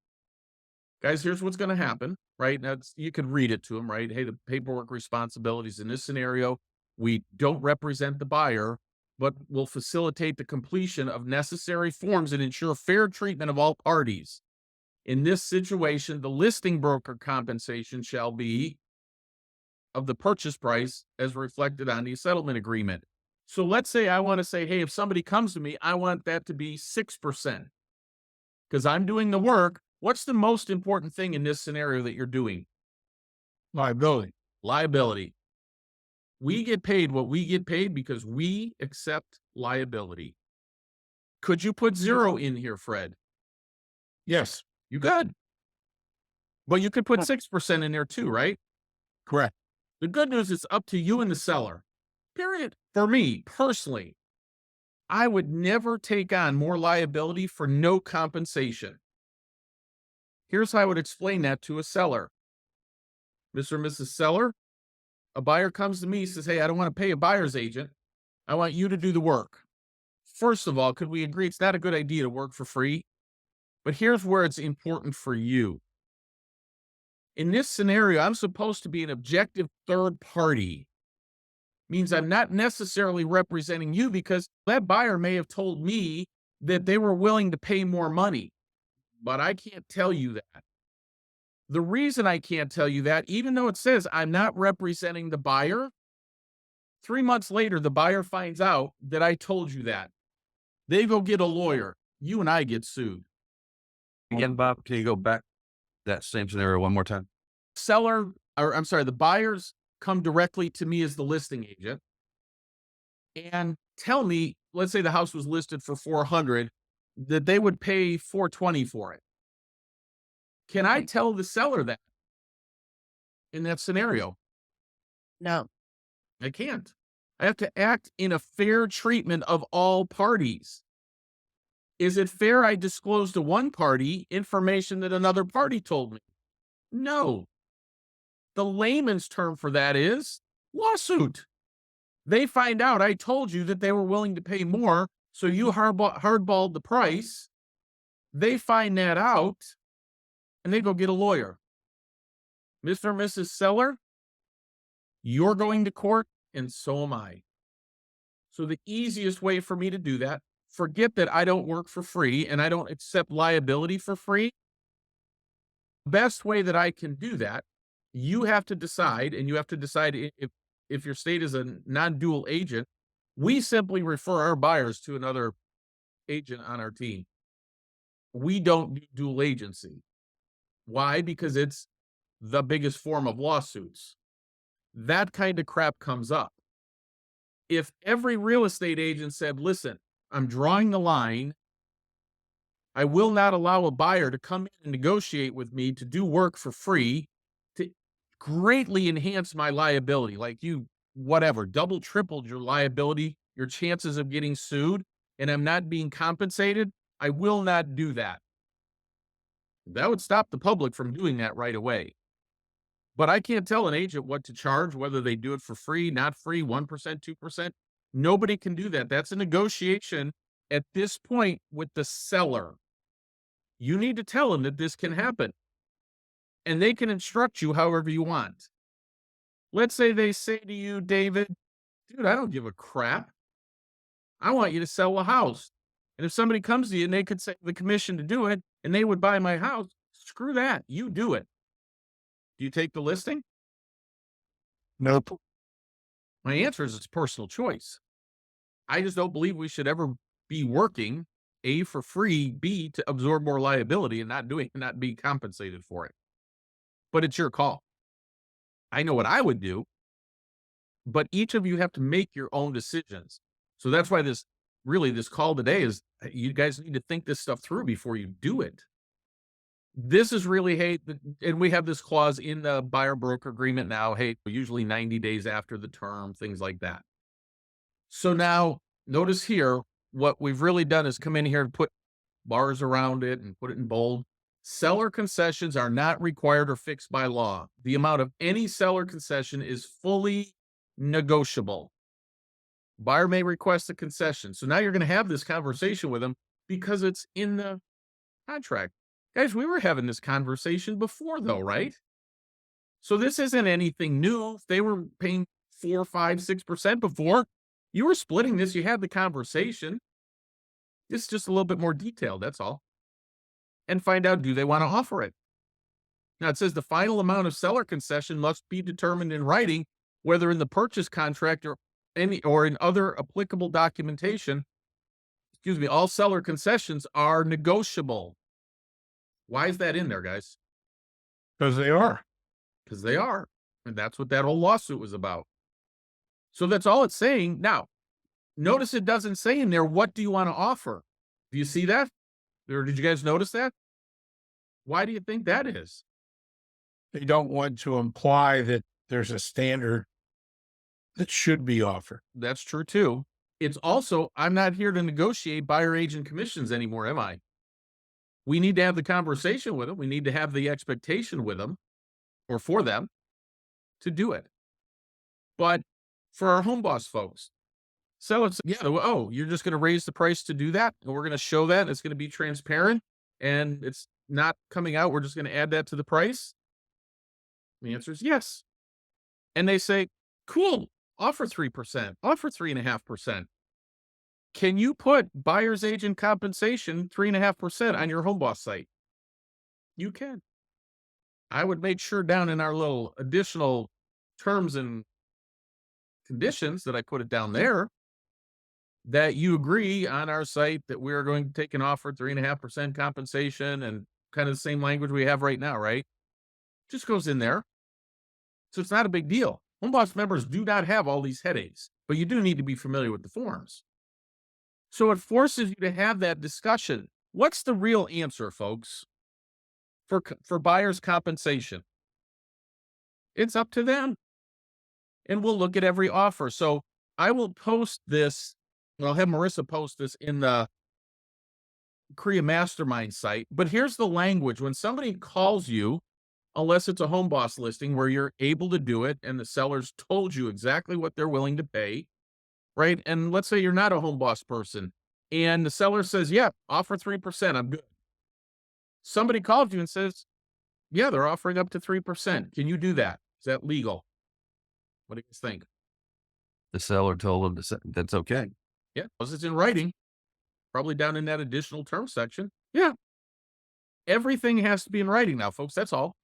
Guys, here's what's going to happen, right? Now, you could read it to them, right? Hey, the paperwork responsibilities in this scenario, we don't represent the buyer, but will facilitate the completion of necessary forms and ensure fair treatment of all parties. In this situation, the listing broker compensation shall be of the purchase price as reflected on the settlement agreement. So let's say I want to say, hey, if somebody comes to me, I want that to be 6% because I'm doing the work. What's the most important thing in this scenario that you're doing? Liability. Liability. We get paid what we get paid because we accept liability. Could you put 0 in here, Fred? Yes. You could. But you could put 6% in there too, right? Correct. The good news is up to you and the seller. Period. For me, personally, I would never take on more liability for no compensation. Here's how I would explain that to a seller. Mr. and Mrs. Seller, a buyer comes to me, says, hey, I don't want to pay a buyer's agent. I want you to do the work. First of all, could we agree it's not a good idea to work for free? But here's where it's important for you. In this scenario, I'm supposed to be an objective third party. Means I'm not necessarily representing you because that buyer may have told me that they were willing to pay more money, but I can't tell you that. The reason I can't tell you that, even though it says I'm not representing the buyer, 3 months later, the buyer finds out that I told you that. They go get a lawyer. You and I get sued. Again, Bob. Can you go back that same scenario one more time? The buyers come directly to me as the listing agent and tell me, let's say the house was listed for 400, that they would pay 420 for it. Can I tell the seller that in that scenario? No. I can't. I have to act in a fair treatment of all parties. Is it fair I disclose to one party information that another party told me? No. The layman's term for that is lawsuit. They find out I told you that they were willing to pay more, so you hardballed the price. They find that out, and they go get a lawyer. Mr. and Mrs. Seller, you're going to court, and so am I. So the easiest way for me to do that, forget that I don't work for free and I don't accept liability for free. Best way that I can do that, you have to decide, and you have to decide if your state is a non-dual agent. We simply refer our buyers to another agent on our team. We don't do dual agency. Why? Because it's the biggest form of lawsuits. That kind of crap comes up. If every real estate agent said, listen, I'm drawing the line. I will not allow a buyer to come in and negotiate with me to do work for free to greatly enhance my liability. Like you, whatever, double, tripled your liability, your chances of getting sued, and I'm not being compensated. I will not do that. That would stop the public from doing that right away. But I can't tell an agent what to charge, whether they do it for free, not free, 1%, 2%. Nobody can do that. That's a negotiation at this point with the seller. You need to tell them that this can happen. And they can instruct you however you want. Let's say they say to you, David, dude, I don't give a crap. I want you to sell a house. And if somebody comes to you and they could say the commission to do it and they would buy my house, screw that. You do it. Do you take the listing? Nope. My answer is it's personal choice. I just don't believe we should ever be working A for free, B to absorb more liability and not be compensated for it. But it's your call. I know what I would do, but each of you have to make your own decisions. So that's why this call today is you guys need to think this stuff through before you do it. This is really, hey, and we have this clause in the buyer broker agreement now, hey, usually 90 days after the term, things like that. So now notice here, what we've really done is come in here and put bars around it and put it in bold. Seller concessions are not required or fixed by law. The amount of any seller concession is fully negotiable. Buyer may request a concession. So now you're going to have this conversation with them because it's in the contract. Guys, we were having this conversation before though, right? So this isn't anything new. If they were paying 4, 5, 6% before, you were splitting this. You had the conversation. It's just a little bit more detailed. That's all. And find out, do they want to offer it? Now it says the final amount of seller concession must be determined in writing, whether in the purchase contract or in other applicable documentation. Excuse me, all seller concessions are negotiable. Why is that in there, guys? Because they are. Because they are. And that's what that whole lawsuit was about. So that's all it's saying. Now, notice it doesn't say in there, what do you want to offer? Do you see that? Or did you guys notice that? Why do you think that is? They don't want to imply that there's a standard that should be offered. That's true too. It's also, I'm not here to negotiate buyer agent commissions anymore, am I? We need to have the conversation with them. We need to have the expectation with them or for them to do it. But for our home boss folks, so it's, yeah, oh, you're just going to raise the price to do that. And we're going to show that. It's going to be transparent and it's not coming out. We're just going to add that to the price. The answer is yes. And they say, cool, offer 3%, offer 3.5%. Can you put buyer's agent compensation 3.5% on your home boss site? You can. I would make sure down in our little additional terms and conditions that I put it down there that you agree on our site that we are going to take an offer 3.5% compensation and kind of the same language we have right now, right? Just goes in there. So it's not a big deal. Home boss members do not have all these headaches, but you do need to be familiar with the forms. So it forces you to have that discussion. What's the real answer, folks, for buyer's compensation? It's up to them. And we'll look at every offer. So I will post this. I'll have Marissa post this in the Korea Mastermind site. But here's the language. When somebody calls you, unless it's a home boss listing where you're able to do it and the seller's told you exactly what they're willing to pay, right? And let's say you're not a home boss person and the seller says, yeah, offer 3%. I'm good. Somebody calls you and says, yeah, they're offering up to 3%. Can you do that? Is that legal? What do you guys think? The seller told them that's okay. Yeah, because it's in writing, probably down in that additional term section. Yeah. Everything has to be in writing now, folks. That's all.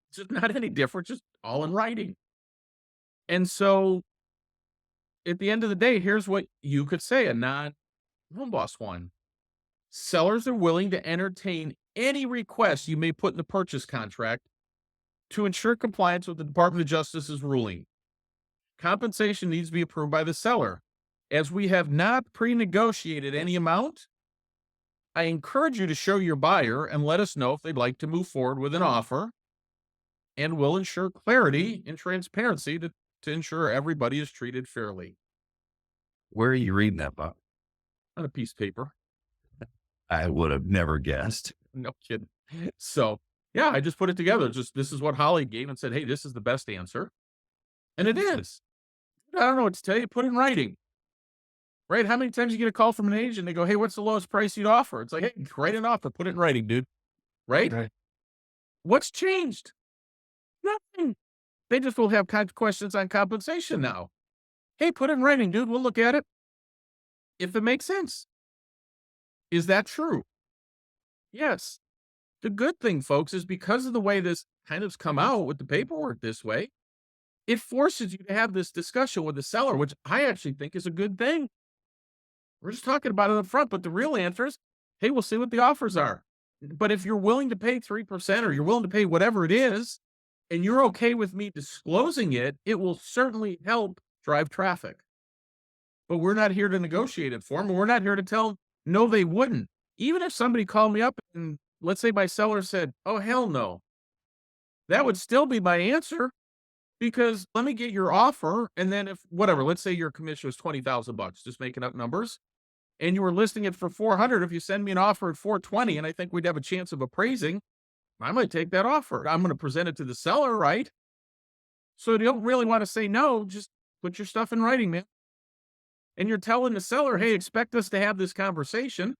It's just not any different, just all in writing. And so at the end of the day, here's what you could say, a non-home boss one. Sellers are willing to entertain any request you may put in the purchase contract to ensure compliance with the Department of Justice's ruling. Compensation needs to be approved by the seller. As we have not pre-negotiated any amount, I encourage you to show your buyer and let us know if they'd like to move forward with an offer, and we'll ensure clarity and transparency to ensure everybody is treated fairly. Where are you reading that, Bob? On a piece of paper. I would have never guessed. No kidding. So yeah, I just put it together. This is what Holly gave and said, hey, this is the best answer. And it is. I don't know what to tell you. Put it in writing. Right? How many times you get a call from an agent? They go, hey, what's the lowest price you'd offer? It's like, hey, write an offer. Put it in writing, dude. Right? Right. What's changed? Nothing. They just will have questions on compensation now. Hey, put it in writing, dude. We'll look at it if it makes sense. Is that true? Yes. The good thing, folks, is because of the way this kind of's come out with the paperwork this way, it forces you to have this discussion with the seller, which I actually think is a good thing. We're just talking about it up front, but the real answer is, hey, we'll see what the offers are. But if you're willing to pay 3% or you're willing to pay whatever it is, and you're okay with me disclosing it, it will certainly help drive traffic. But we're not here to negotiate it for them. We're not here to tell them, no, they wouldn't. Even if somebody called me up and let's say my seller said, oh, hell no, that would still be my answer because let me get your offer. And then if whatever, let's say your commission was $20,000, just making up numbers, and you were listing it for 400. If you send me an offer at 420, and I think we'd have a chance of appraising, I might take that offer. I'm going to present it to the seller, right? So you don't really want to say no, just put your stuff in writing, man. And you're telling the seller, hey, expect us to have this conversation.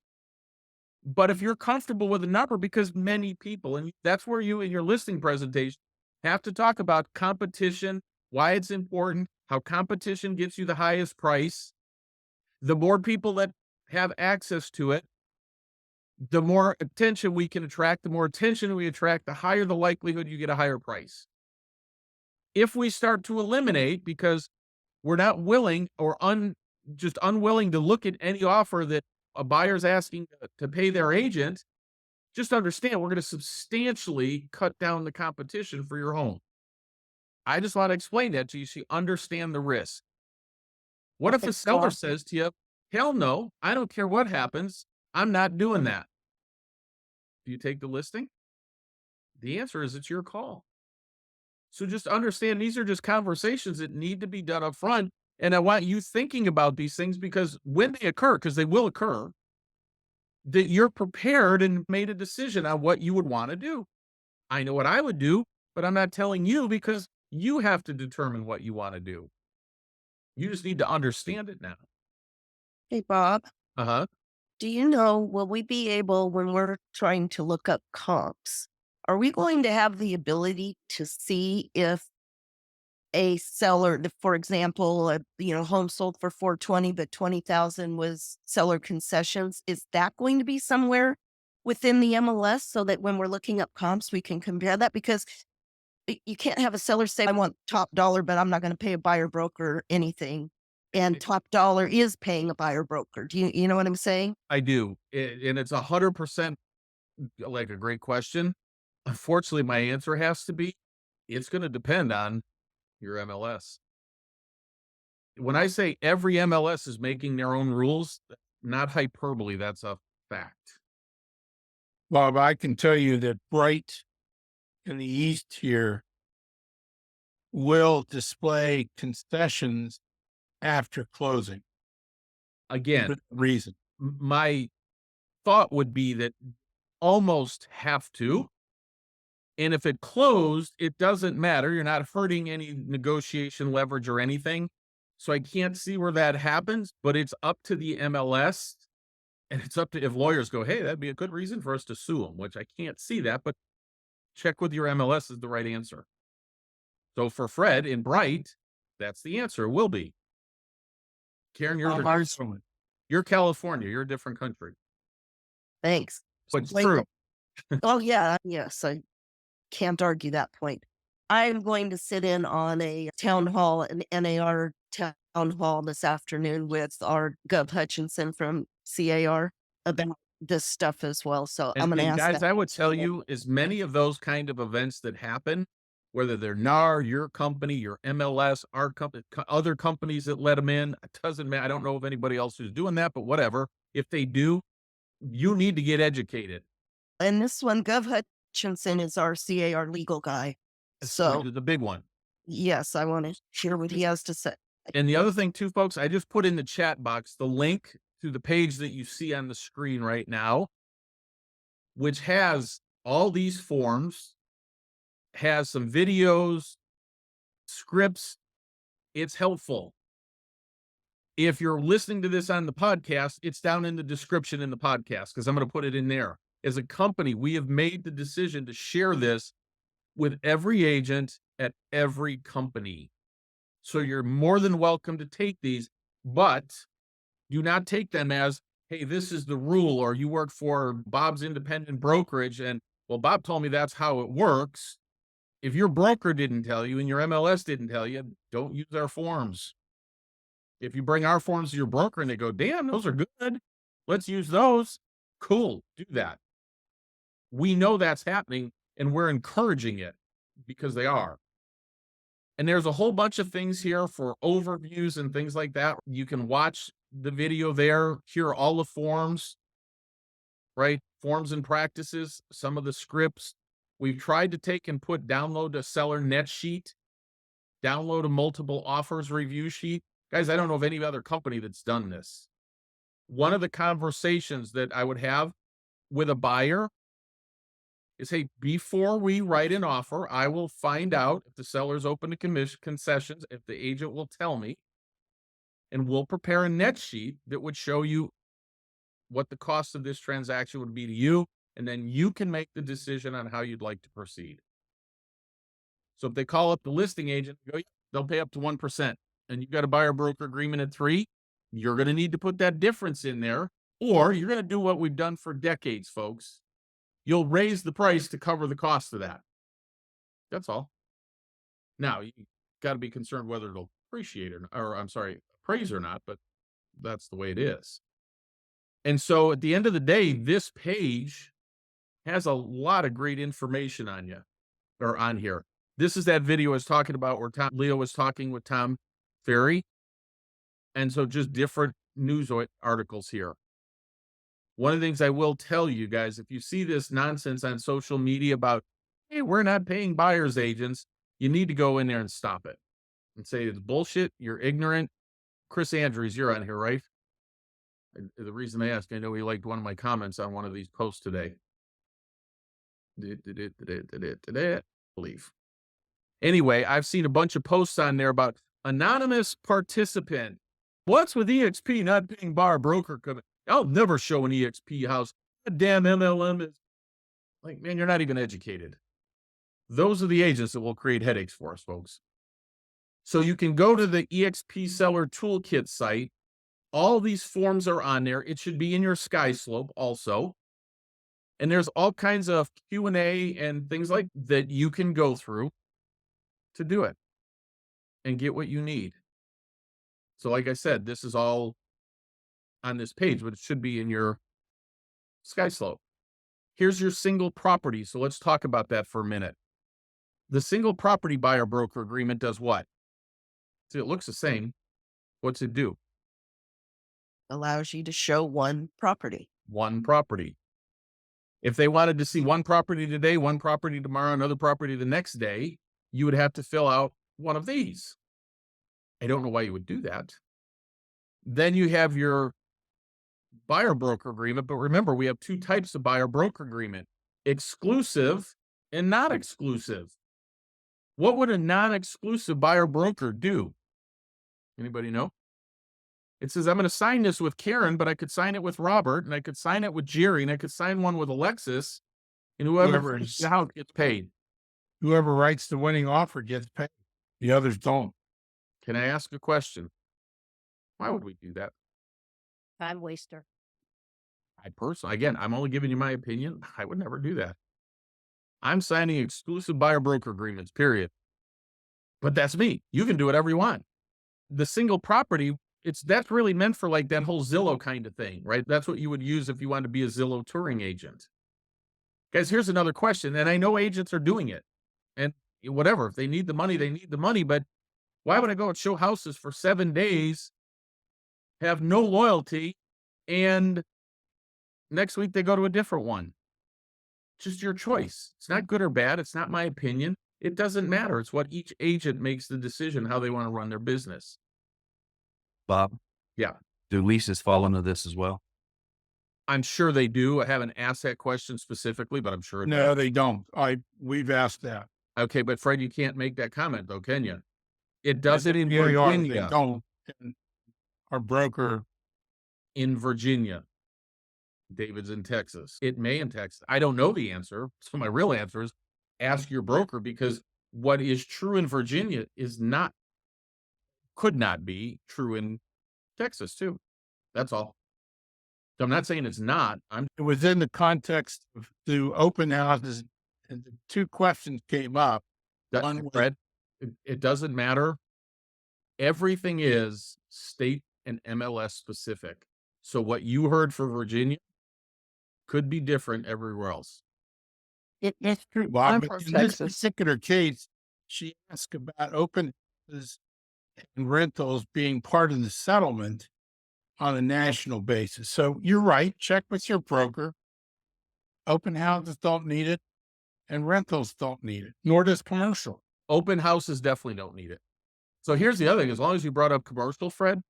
But if you're comfortable with a number, because many people, and that's where you in your listing presentation have to talk about competition, why it's important, how competition gets you the highest price. The more people that have access to it, the more attention we can attract, the more attention we attract, the higher the likelihood you get a higher price. If we start to eliminate, because we're not willing or just unwilling to look at any offer that a buyer's asking to pay their agent, just understand we're going to substantially cut down the competition for your home. I just want to explain that to you so you understand the risk. What if a seller says to you, hell no, I don't care what happens, I'm not doing that. Do you take the listing? The answer is it's your call. So just understand these are just conversations that need to be done up front. And I want you thinking about these things because when they occur, because they will occur, that you're prepared and made a decision on what you would want to do. I know what I would do, but I'm not telling you because you have to determine what you want to do. You just need to understand it now. Hey, Bob, Uh-huh. do you know, will we be able, when we're trying to look up comps, are we going to have the ability to see if a seller, for example, home sold for 420, but 20,000 was seller concessions? Is that going to be somewhere within the MLS so that when we're looking up comps, we can compare that? Because you can't have a seller say, I want top dollar, but I'm not going to pay a buyer broker anything. And top dollar is paying a buyer broker. Do you know what I'm saying? I do. And it's 100% like a great question. Unfortunately, my answer has to be, it's going to depend on your MLS. When I say every MLS is making their own rules, not hyperbole, that's a fact. Bob, I can tell you that Bright in the East here will display concessions after closing. Again, For that reason. my thought would be that almost have to. And if it closed, it doesn't matter. You're not hurting any negotiation leverage or anything. So I can't see where that happens, but it's up to the MLS. And it's up to, if lawyers go, hey, that'd be a good reason for us to sue them, which I can't see that, but check with your MLS is the right answer. So for Fred in Bright, that's the answer. Will be. Karen, you're California. You're a different country. Thanks. But it's Wait, true. Oh, yeah. Yes. I can't argue that point. I'm going to sit in on a town hall, an NAR town hall this afternoon with our Gov Hutchinson from CAR about this stuff as well. So I'm going to And ask guys, that. I would tell you, as many of those kind of events that happen, whether they're NAR, your company, your MLS, our company, other companies that let them in, it doesn't matter. I don't know of anybody else who's doing that, but whatever. If they do, you need to get educated. And this one, Gov Hutchinson is our CAR legal guy. So the big one. yes, I want to hear what he has to say. And the other thing too, folks, I just put in the chat box the link to the page that you see on the screen right now, which has all these forms, has some videos, scripts. It's helpful. If you're listening to this on the podcast, it's down in the description in the podcast because I'm going to put it in there. As a company, we have made the decision to share this with every agent, at every company. So you're more than welcome to take these, but do not take them as, hey, this is the rule, or you work for Bob's independent brokerage and, well, Bob told me that's how it works. If your broker didn't tell you and your MLS didn't tell you, don't use our forms. If you bring our forms to your broker and they go, damn, those are good, let's use those. Cool, do that. We know that's happening and we're encouraging it because they are. And there's a whole bunch of things here for overviews and things like that. You can watch the video there, hear all the forms, right? Forms and practices, some of the scripts. We've tried to take and download a seller net sheet, download a multiple offers review sheet. Guys, I don't know of any other company that's done this. One of the conversations that I would have with a buyer is, hey, before we write an offer, I will find out if the seller's open to concessions, if the agent will tell me, and we'll prepare a net sheet that would show you what the cost of this transaction would be to you, and then you can make the decision on how you'd like to proceed. So if they call up the listing agent, they'll pay up to 1%, and you've got a buyer broker agreement at 3%, you're going to need to put that difference in there, or you're going to do what we've done for decades, folks. You'll raise the price to cover the cost of that. That's all. Now, you got to be concerned whether it'll appraise or not, but that's the way it is. And so at the end of the day, this page has a lot of great information on here. This is that video I was talking about where Leo was talking with Tom Ferry. And so just different news articles here. One of the things I will tell you guys, if you see this nonsense on social media about, hey, we're not paying buyer's agents, you need to go in there and stop it and say it's bullshit. You're ignorant. Chris Andrews, you're on here, right? The reason I asked, I know he liked one of my comments on one of these posts today. Believe. Anyway, I've seen a bunch of posts on there about anonymous participant. What's with EXP not paying buyer broker? I'll never show an EXP house. That damn MLM is like, man, you're not even educated. Those are the agents that will create headaches for us, folks. So you can go to the EXP Seller Toolkit site. All these forms are on there. It should be in your SkySlope also. And there's all kinds of Q&A and things like that you can go through to do it and get what you need. So like I said, this is all on this page, but it should be in your SkySlope. Here's your single property. So let's talk about that for a minute. The single property buyer broker agreement does what? See, it looks the same. What's it do? Allows you to show one property. One property. If they wanted to see one property today, one property tomorrow, another property the next day, you would have to fill out one of these. I don't know why you would do that. Then you have your buyer broker agreement. But remember, we have two types of buyer broker agreement: exclusive and not exclusive. What would a non-exclusive buyer broker do? Anybody know? It says, I'm going to sign this with Karen, but I could sign it with Robert, and I could sign it with Jerry, and I could sign one with Alexis, and whoever the house gets paid. Whoever writes the winning offer gets paid. The others don't. Can I ask a question? Why would we do that? Time waster. I personally, again, I'm only giving you my opinion. I would never do that. I'm signing exclusive buyer broker agreements, period. But that's me. You can do whatever you want. The single property, that's really meant for like that whole Zillow kind of thing, right? That's what you would use if you want to be a Zillow touring agent. Guys, here's another question. And I know agents are doing it. And whatever, if they need the money, they need the money. But why would I go and show houses for 7 days, have no loyalty, and next week they go to a different one? Just your choice. It's not good or bad. It's not my opinion. It doesn't matter. It's what each agent makes the decision how they want to run their business. Bob? Yeah. Do leases fall into this as well? I'm sure they do. I haven't asked that question specifically, but I'm sure it No, does. they don't. We've asked that. Okay, but Fred, you can't make that comment though, can you? It does it in They Virginia. don't. And our broker, In Virginia. David's in Texas. It may in Texas. I don't know the answer. So my real answer is ask your broker, because what is true in Virginia could not be true in Texas too. That's all. So I'm not saying it's not. Within the context of the open houses, and the two questions came up. One was, Fred, it doesn't matter. Everything is state and MLS specific. So what you heard for Virginia could be different everywhere else. It's true, Bob, I'm but from in this Texas. particular case, she asked about open houses and rentals being part of the settlement on a national basis. So you're right. Check with your broker. Open houses don't need it, and rentals don't need it, nor does commercial. Open houses definitely don't need it. So here's the other thing. As long as you brought up commercial, Fred,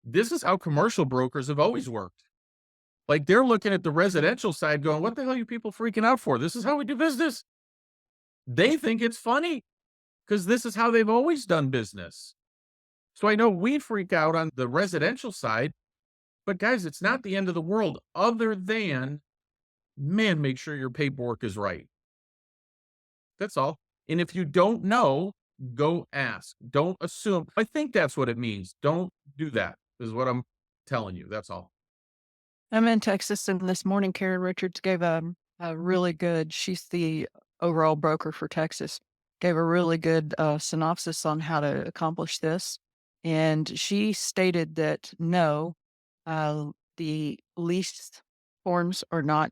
this is how commercial brokers have always worked. Like they're looking at the residential side going, what the hell are you people freaking out for? This is how we do business. They think it's funny because this is how they've always done business. So I know we freak out on the residential side, but guys, it's not the end of the world other than, man, make sure your paperwork is right. That's all. And if you don't know, go ask. Don't assume. I think that's what it means. Don't do that, is what I'm telling you. That's all. I'm in Texas, and this morning Karen Richards gave a really good, she's the overall broker for Texas, gave a really good synopsis on how to accomplish this. And she stated that no, the lease forms are not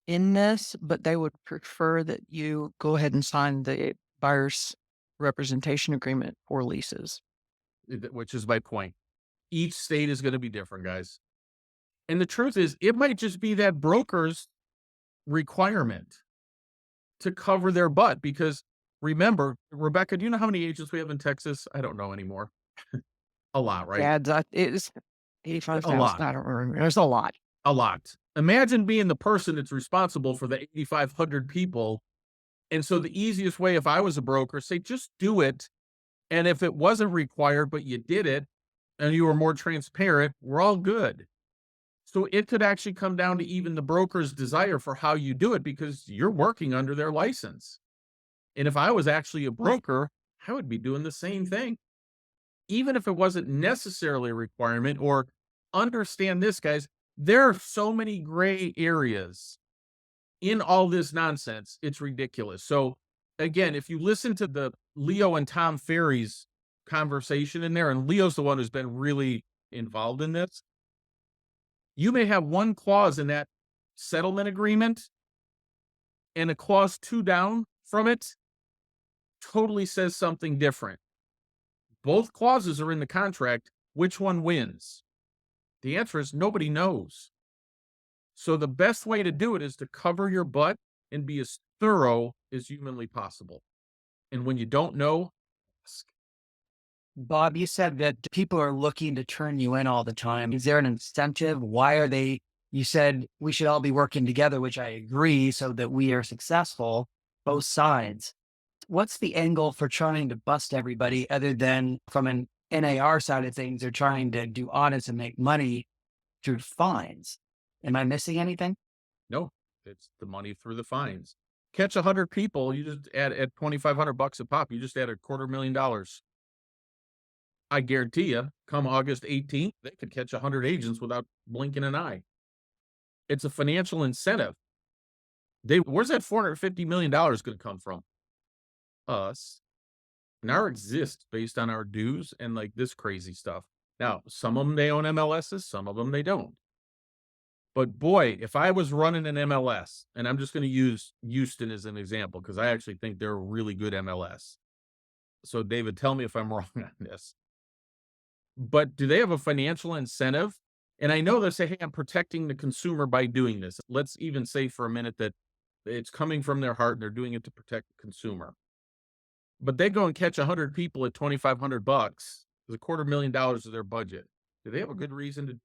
in this, but they would prefer that you go ahead and sign the buyer's representation agreement for leases. Which is my point. Each state is going to be different, guys. And the truth is, it might just be that broker's requirement to cover their butt. Because remember, Rebecca, do you know how many agents we have in Texas? I don't know anymore. A lot, right? Yeah, it was A 85,000. lot. I don't remember. There's a lot. A lot. Imagine being the person that's responsible for the 8,500 people. And so the easiest way, if I was a broker, say, just do it. And if it wasn't required, but you did it and you were more transparent, we're all good. So it could actually come down to even the broker's desire for how you do it because you're working under their license. And if I was actually a broker, I would be doing the same thing. Even if it wasn't necessarily a requirement, or understand this, guys, there are so many gray areas in all this nonsense. It's ridiculous. So again, if you listen to the Leo and Tom Ferry's conversation in there, and Leo's the one who's been really involved in this, you may have one clause in that settlement agreement and a clause 2 down from it totally says something different. Both clauses are in the contract. Which one wins? The answer is nobody knows. So the best way to do it is to cover your butt and be as thorough as humanly possible. And when you don't know, ask. Bob, you said that people are looking to turn you in all the time. Is there an incentive? Why are they? You said we should all be working together, which I agree, so that we are successful, both sides. What's the angle for trying to bust everybody other than from an NAR side of things? They're trying to do audits and make money through fines. Am I missing anything? No, it's the money through the fines. Catch 100 people, you just add at $2,500 a pop, you just add $250,000. I guarantee you, come August 18th, they could catch 100 agents without blinking an eye. It's a financial incentive. Where's that $450 million going to come from? Us. NAR exists based on our dues and like this crazy stuff. Now, some of them, they own MLSs, some of them, they don't. But boy, if I was running an MLS, and I'm just going to use Houston as an example, because I actually think they're a really good MLS. So David, tell me if I'm wrong on this. But do they have a financial incentive? And I know they say, hey, I'm protecting the consumer by doing this. Let's even say for a minute that it's coming from their heart and they're doing it to protect the consumer. But they go and catch 100 people at $2,500. There's $250,000 of their budget. Do they have a good reason to?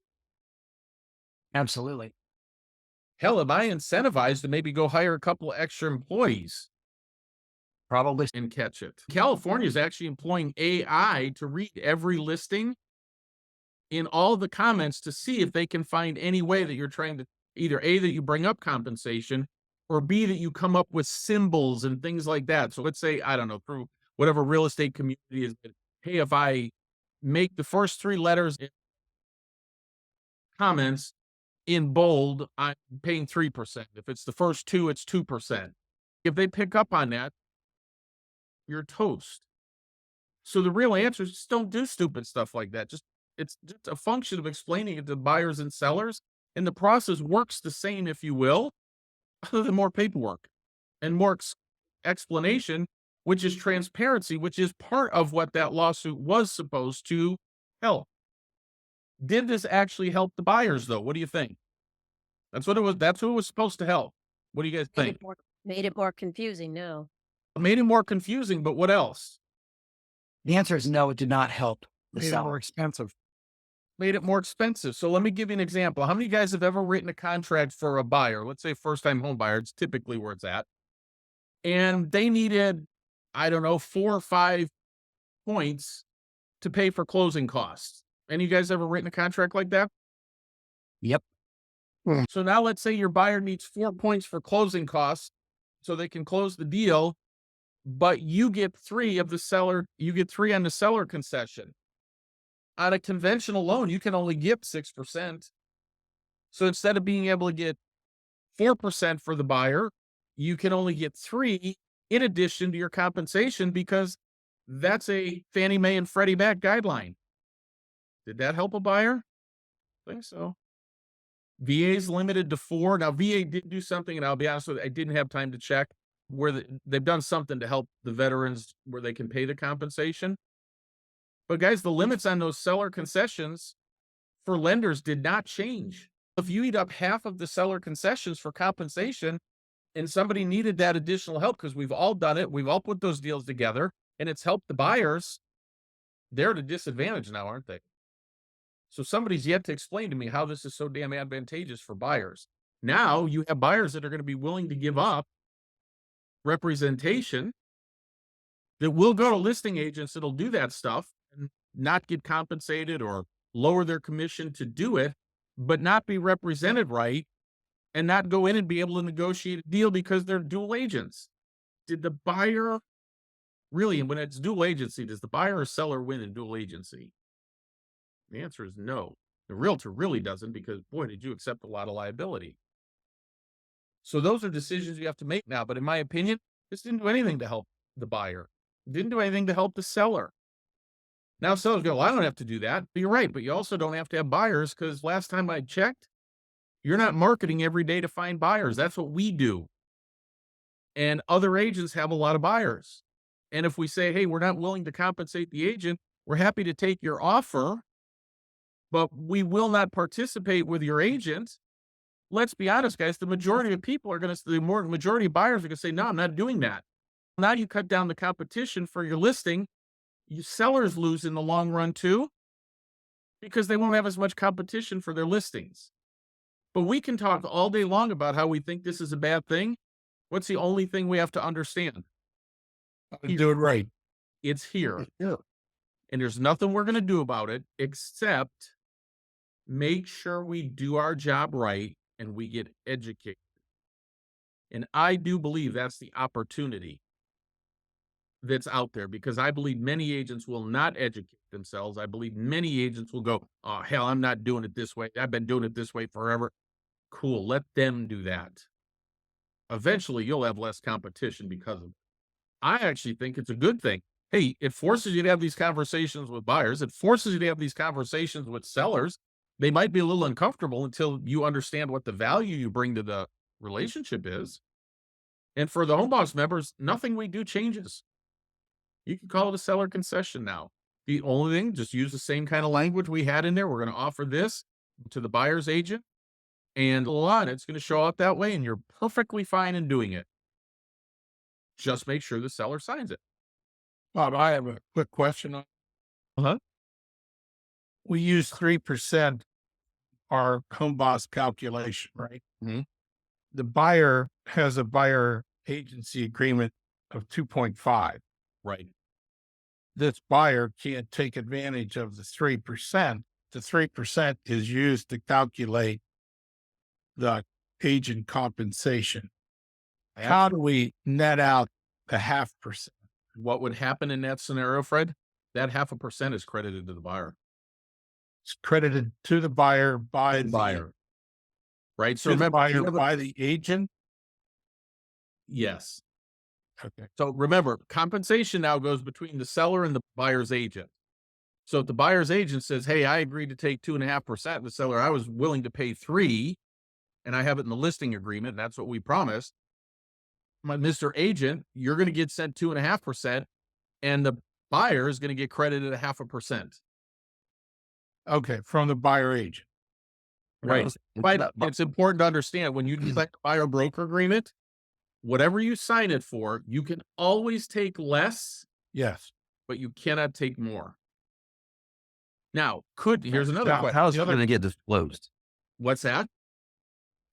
Absolutely. Hell, am I incentivized to maybe go hire a couple of extra employees Probably. and catch it? California is actually employing AI to read every listing in all the comments to see if they can find any way that you're trying to either A, that you bring up compensation, or B, that you come up with symbols and things like that. So let's say, I don't know, through whatever real estate community is, that, hey, if I make the first three letters in comments in bold, I'm paying 3%. If it's the first two, it's 2%. If they pick up on that, you're toast. So the real answer is just don't do stupid stuff like that. It's just a function of explaining it to buyers and sellers. And the process works the same, if you will, other than more paperwork and more explanation, which is transparency, which is part of what that lawsuit was supposed to help. Did this actually help the buyers, though? What do you think? That's what it was. That's who it was supposed to help. What do you guys think? Made it more confusing. No. It made it more confusing, but what else? The answer is no, it did not help the Made it seller. more expensive. Made it more expensive. So let me give you an example. How many of you guys have ever written a contract for a buyer? Let's say first-time home buyer. It's typically where it's at. And they needed, I don't know, 4 or 5 points to pay for closing costs. Any of you guys ever written a contract like that? Yep. So now let's say your buyer needs 4 points for closing costs so they can close the deal, but you get 3 of the seller, you get 3 on the seller concession. On a conventional loan, you can only get 6%. So instead of being able to get 4% for the buyer, you can only get 3 in addition to your compensation because that's a Fannie Mae and Freddie Mac guideline. Did that help a buyer? I think so. VA is limited to 4. Now, VA did do something, and I'll be honest with you, I didn't have time to check, where they've done something to help the veterans where they can pay the compensation. But guys, the limits on those seller concessions for lenders did not change. If you eat up half of the seller concessions for compensation and somebody needed that additional help, because we've all done it, we've all put those deals together, and it's helped the buyers, they're at a disadvantage now, aren't they? So somebody's yet to explain to me how this is so damn advantageous for buyers. Now you have buyers that are going to be willing to give up representation, that will go to listing agents that'll do that stuff and not get compensated or lower their commission to do it, but not be represented right and not go in and be able to negotiate a deal because they're dual agents. Did the buyer really, and when it's dual agency, does the buyer or seller win in dual agency? The answer is no. The realtor really doesn't, because boy, did you accept a lot of liability. So those are decisions you have to make now. But in my opinion, this didn't do anything to help the buyer. It didn't do anything to help the seller. Now sellers go, well, I don't have to do that. But you're right. But you also don't have to have buyers, because last time I checked, you're not marketing every day to find buyers. That's what we do. And other agents have a lot of buyers. And if we say, hey, we're not willing to compensate the agent, we're happy to take your offer, but we will not participate with your agent. Let's be honest, guys, the majority of people are going to, the majority of buyers are going to say, no, I'm not doing that. Now you cut down the competition for your listing. You sellers lose in the long run too, because they won't have as much competition for their listings. But we can talk all day long about how we think this is a bad thing. What's the only thing we have to understand? Do it right. It's here. And there's nothing we're going to do about it except make sure we do our job right and we get educated. And I do believe that's the opportunity that's out there, because I believe many agents will not educate themselves. I believe many agents will go, oh, hell, I'm not doing it this way. I've been doing it this way forever. Cool. Let them do that. Eventually, you'll have less competition because of it. I actually think it's a good thing. Hey, it forces you to have these conversations with buyers. It forces you to have these conversations with sellers. They might be a little uncomfortable until you understand what the value you bring to the relationship is. And for the Home Boss members, nothing we do changes. You can call it a seller concession now. The only thing, just use the same kind of language we had in there. We're going to offer this to the buyer's agent, and it's going to show up that way, and you're perfectly fine in doing it. Just make sure the seller signs it. Bob, I have a quick question on. We use 3% our home boss calculation, right? Mhm. The buyer has a buyer agency agreement of 2.5. Right. This buyer can't take advantage of the 3%. The 3% is used to calculate the agent compensation. How do we net out the 0.5%? What would happen in that scenario, Fred? That 0.5% is credited to the buyer. It's credited to the buyer by the Buyer. Right? So to the remember, buyer by the agent. yes. Okay. So remember, compensation now goes between the seller and the buyer's agent. So if the buyer's agent says, hey, I agreed to take 2.5%, the seller, I was willing to pay 3, and I have it in the listing agreement, and that's what we promised. Mr. Agent, you're going to get sent 2.5%, and the buyer is going to get credited 0.5%. Okay. From the buyer agent. Right. But it's important to understand when you select a buyer broker agreement, whatever you sign it for, you can always take less, Yes. but you cannot take more. Now, here's another Now, question. How's it going to get disclosed? What's that?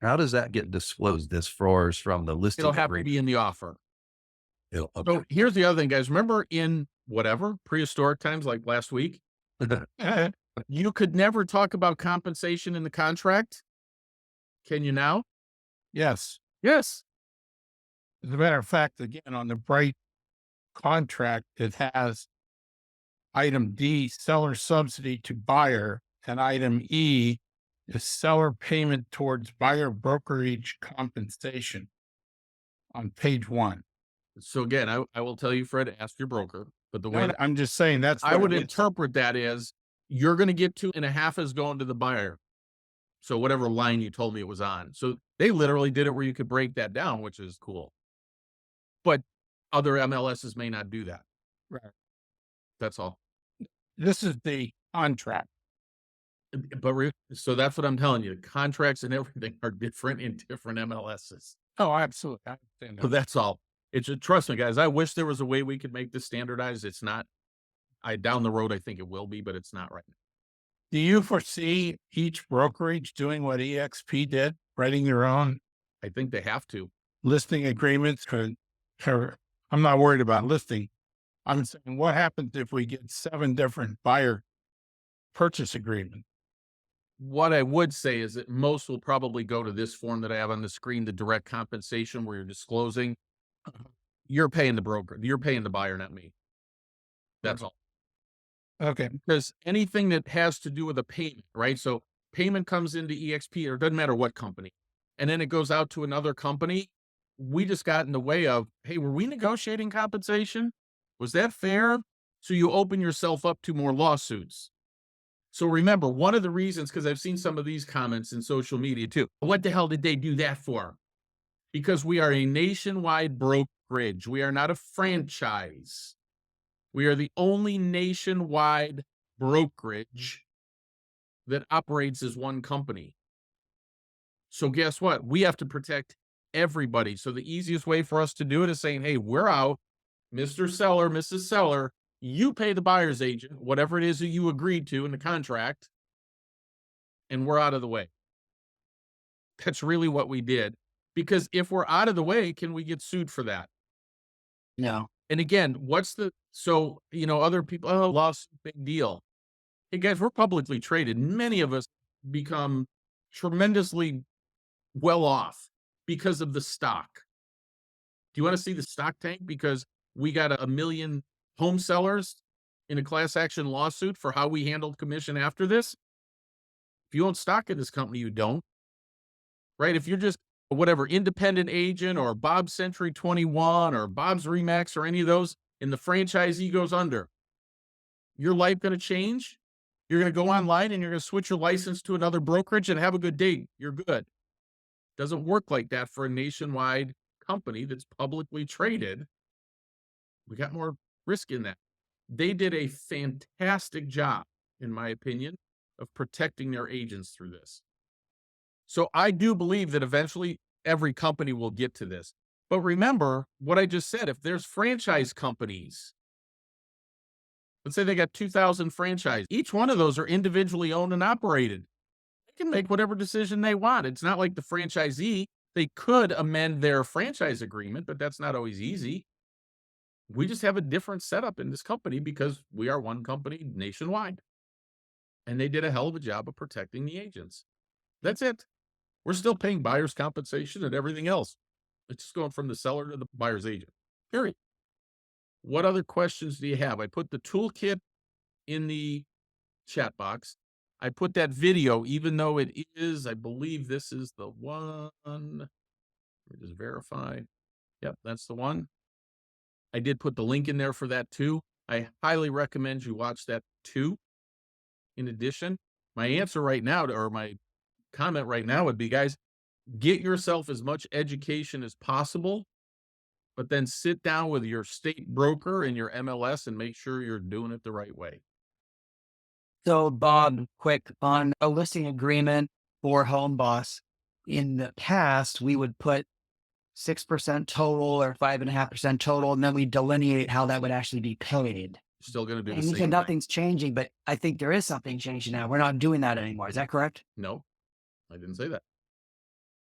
How does that get disclosed as far as from the listing It'll have to agreement? be in the offer. Okay. So here's the other thing, guys. Remember in whatever prehistoric times, like last week, you could never talk about compensation in the contract. Can you now? Yes. Yes. As a matter of fact, again, on the Bright contract, it has item D, seller subsidy to buyer, and item E is seller payment towards buyer brokerage compensation on page 1. So again, I will tell you, Fred, ask your broker. But the way No, I'm just saying that's I what would it is. interpret that as you're going to get 2.5 is going to the buyer. So whatever line you told me it was on. So they literally did it where you could break that down, which is cool. But other MLSs may not do that. Right. That's all. This is the contract. But so that's what I'm telling you. Contracts and everything are different in different MLSs. Oh, absolutely. I understand So that. that's all. Trust me, guys. I wish there was a way we could make this standardized. It's not. Down the road, I think it will be, but it's not right now. Do you foresee each brokerage doing what EXP did, writing their own I think they have to. listing agreements? I'm not worried about listing. I'm saying, what happens if we get 7 different buyer purchase agreements? What I would say is that most will probably go to this form that I have on the screen, the direct compensation, where you're disclosing. You're paying the broker. You're paying the buyer, not me. That's all. Okay. Because anything that has to do with a payment, right? So payment comes into EXP, or it doesn't matter what company, and then it goes out to another company. We just got in the way of, hey, were we negotiating compensation? Was that fair? So you open yourself up to more lawsuits. So remember, one of the reasons, because I've seen some of these comments in social media too. What the hell did they do that for? Because we are a nationwide brokerage. We are not a franchise. We are the only nationwide brokerage that operates as one company. So guess what? We have to protect everybody. So the easiest way for us to do it is saying, hey, we're out. Mr. Seller, Mrs. Seller, you pay the buyer's agent, whatever it is that you agreed to in the contract, and we're out of the way. That's really what we did. Because if we're out of the way, can we get sued for that? No. And again, other people, oh, lawsuit, big deal. Hey guys, we're publicly traded. Many of us become tremendously well off because of the stock. Do you want to see the stock tank? Because we got a million home sellers in a class action lawsuit for how we handled commission after this. If you own stock in this company, you don't. Right? If you're just whatever independent agent or Bob's Century 21 or Bob's Remax or any of those, and the franchisee goes under, your life going to change? You're going to go online and you're going to switch your license to another brokerage and have a good day. You're good. Doesn't work like that for a nationwide company that's publicly traded. We got more risk in that. They did a fantastic job, in my opinion, of protecting their agents through this. So I do believe that eventually every company will get to this. But remember what I just said. If there's franchise companies, let's say they got 2,000 franchises, each one of those are individually owned and operated. They can make whatever decision they want. It's not like the franchisee. They could amend their franchise agreement, but that's not always easy. We just have a different setup in this company because we are one company nationwide. And they did a hell of a job of protecting the agents. That's it. We're still paying buyers compensation and everything else. It's just going from the seller to the buyer's agent. Period. What other questions do you have? I put the toolkit in the chat box. I put that video, even though it is, I believe this is the one. Let me just verify. Yep, that's the one. I did put the link in there for that too. I highly recommend you watch that too. In addition, my answer right now, or my comment right now would be, guys, get yourself as much education as possible, but then sit down with your state broker and your MLS and make sure you're doing it the right way. So Bob, quick on a listing agreement for Home Boss. In the past, we would put 6% total or 5.5% total, and then we delineate how that would actually be paid. Still going to do the And you same said thing. nothing's changing, but I think there is something changing now. We're not doing that anymore. Is that correct? No, I didn't say that.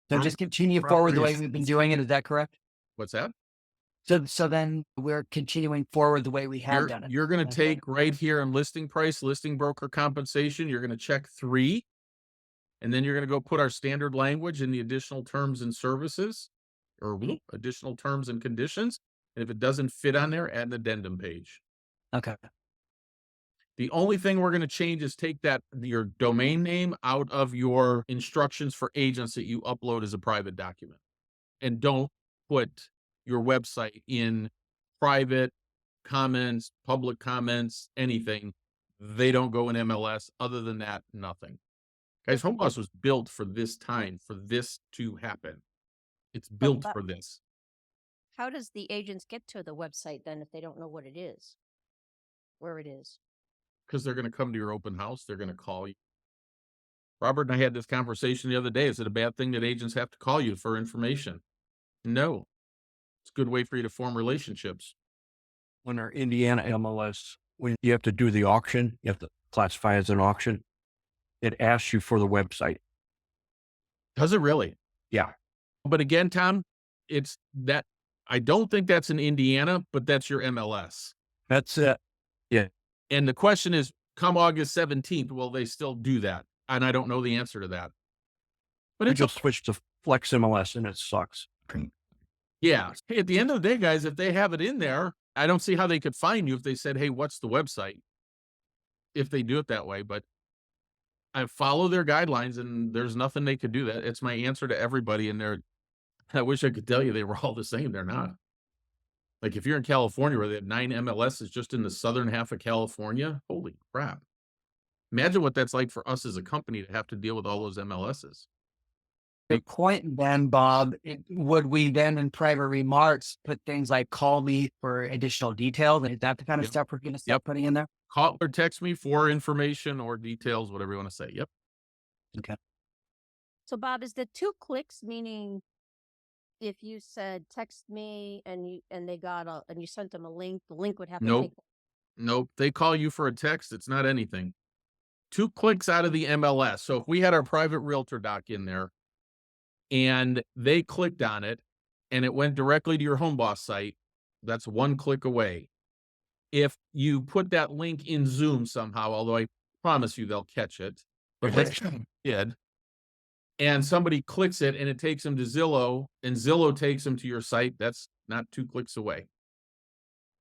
So just continue forward the way properties. we've been doing it. Is that correct? What's that? So then we're continuing forward the way we have done it. You're going to Okay. take right here on listing price, listing broker compensation. You're going to check 3, and then you're going to go put our standard language in the additional terms and services, or additional terms and conditions. And if it doesn't fit on there, add an addendum page. Okay. The only thing we're going to change is take your domain name out of your instructions for agents that you upload as a private document. And don't put your website in private comments, public comments, anything. They don't go in MLS. Other than that, nothing. Guys, Home Boss was built for this time, for this to happen. It's built for this. How does the agents get to the website then if they don't know what it is? Where it is? Because they're going to come to your open house. They're going to call you. Robert and I had this conversation the other day. Is it a bad thing that agents have to call you for information? No. It's a good way for you to form relationships. On our Indiana MLS, when you have to do the auction, you have to classify as an auction. It asks you for the website. Does it really? Yeah. But again, Tom, it's that I don't think that's in Indiana, but that's your MLS. That's it. Yeah. And the question is, come August 17th, will they still do that? And I don't know the answer to that. But I it's just switched to Flex MLS and it sucks. yeah. Hey, at the end of the day, guys, if they have it in there, I don't see how they could find you if they said, hey, what's the website? If they do it that way, but I follow their guidelines and there's nothing they could do. That it's my answer to everybody. And I wish I could tell you they were all the same. They're not. Like if you're in California where they have 9 MLSs just in the southern half of California, holy crap. Imagine what that's like for us as a company to have to deal with all those MLSs. Good point then, Bob. Would we then in private remarks put things like call me for additional details? Is that the kind of Yep. stuff we're going to start putting in there? Call or text me for information or details, whatever you want to say. Yep. So Bob, is the 2 clicks meaning if you said text me and you sent them a link, the link would have to Nope. take Nope. They call you for a text. It's not anything. 2 clicks out of the MLS. So if we had our private realtor doc in there and they clicked on it and it went directly to your Home Boss site, that's 1 click away. If you put that link in Zoom somehow, although I promise you they'll catch it, but let's did, and somebody clicks it and it takes them to Zillow and Zillow takes them to your site, that's not 2 clicks away.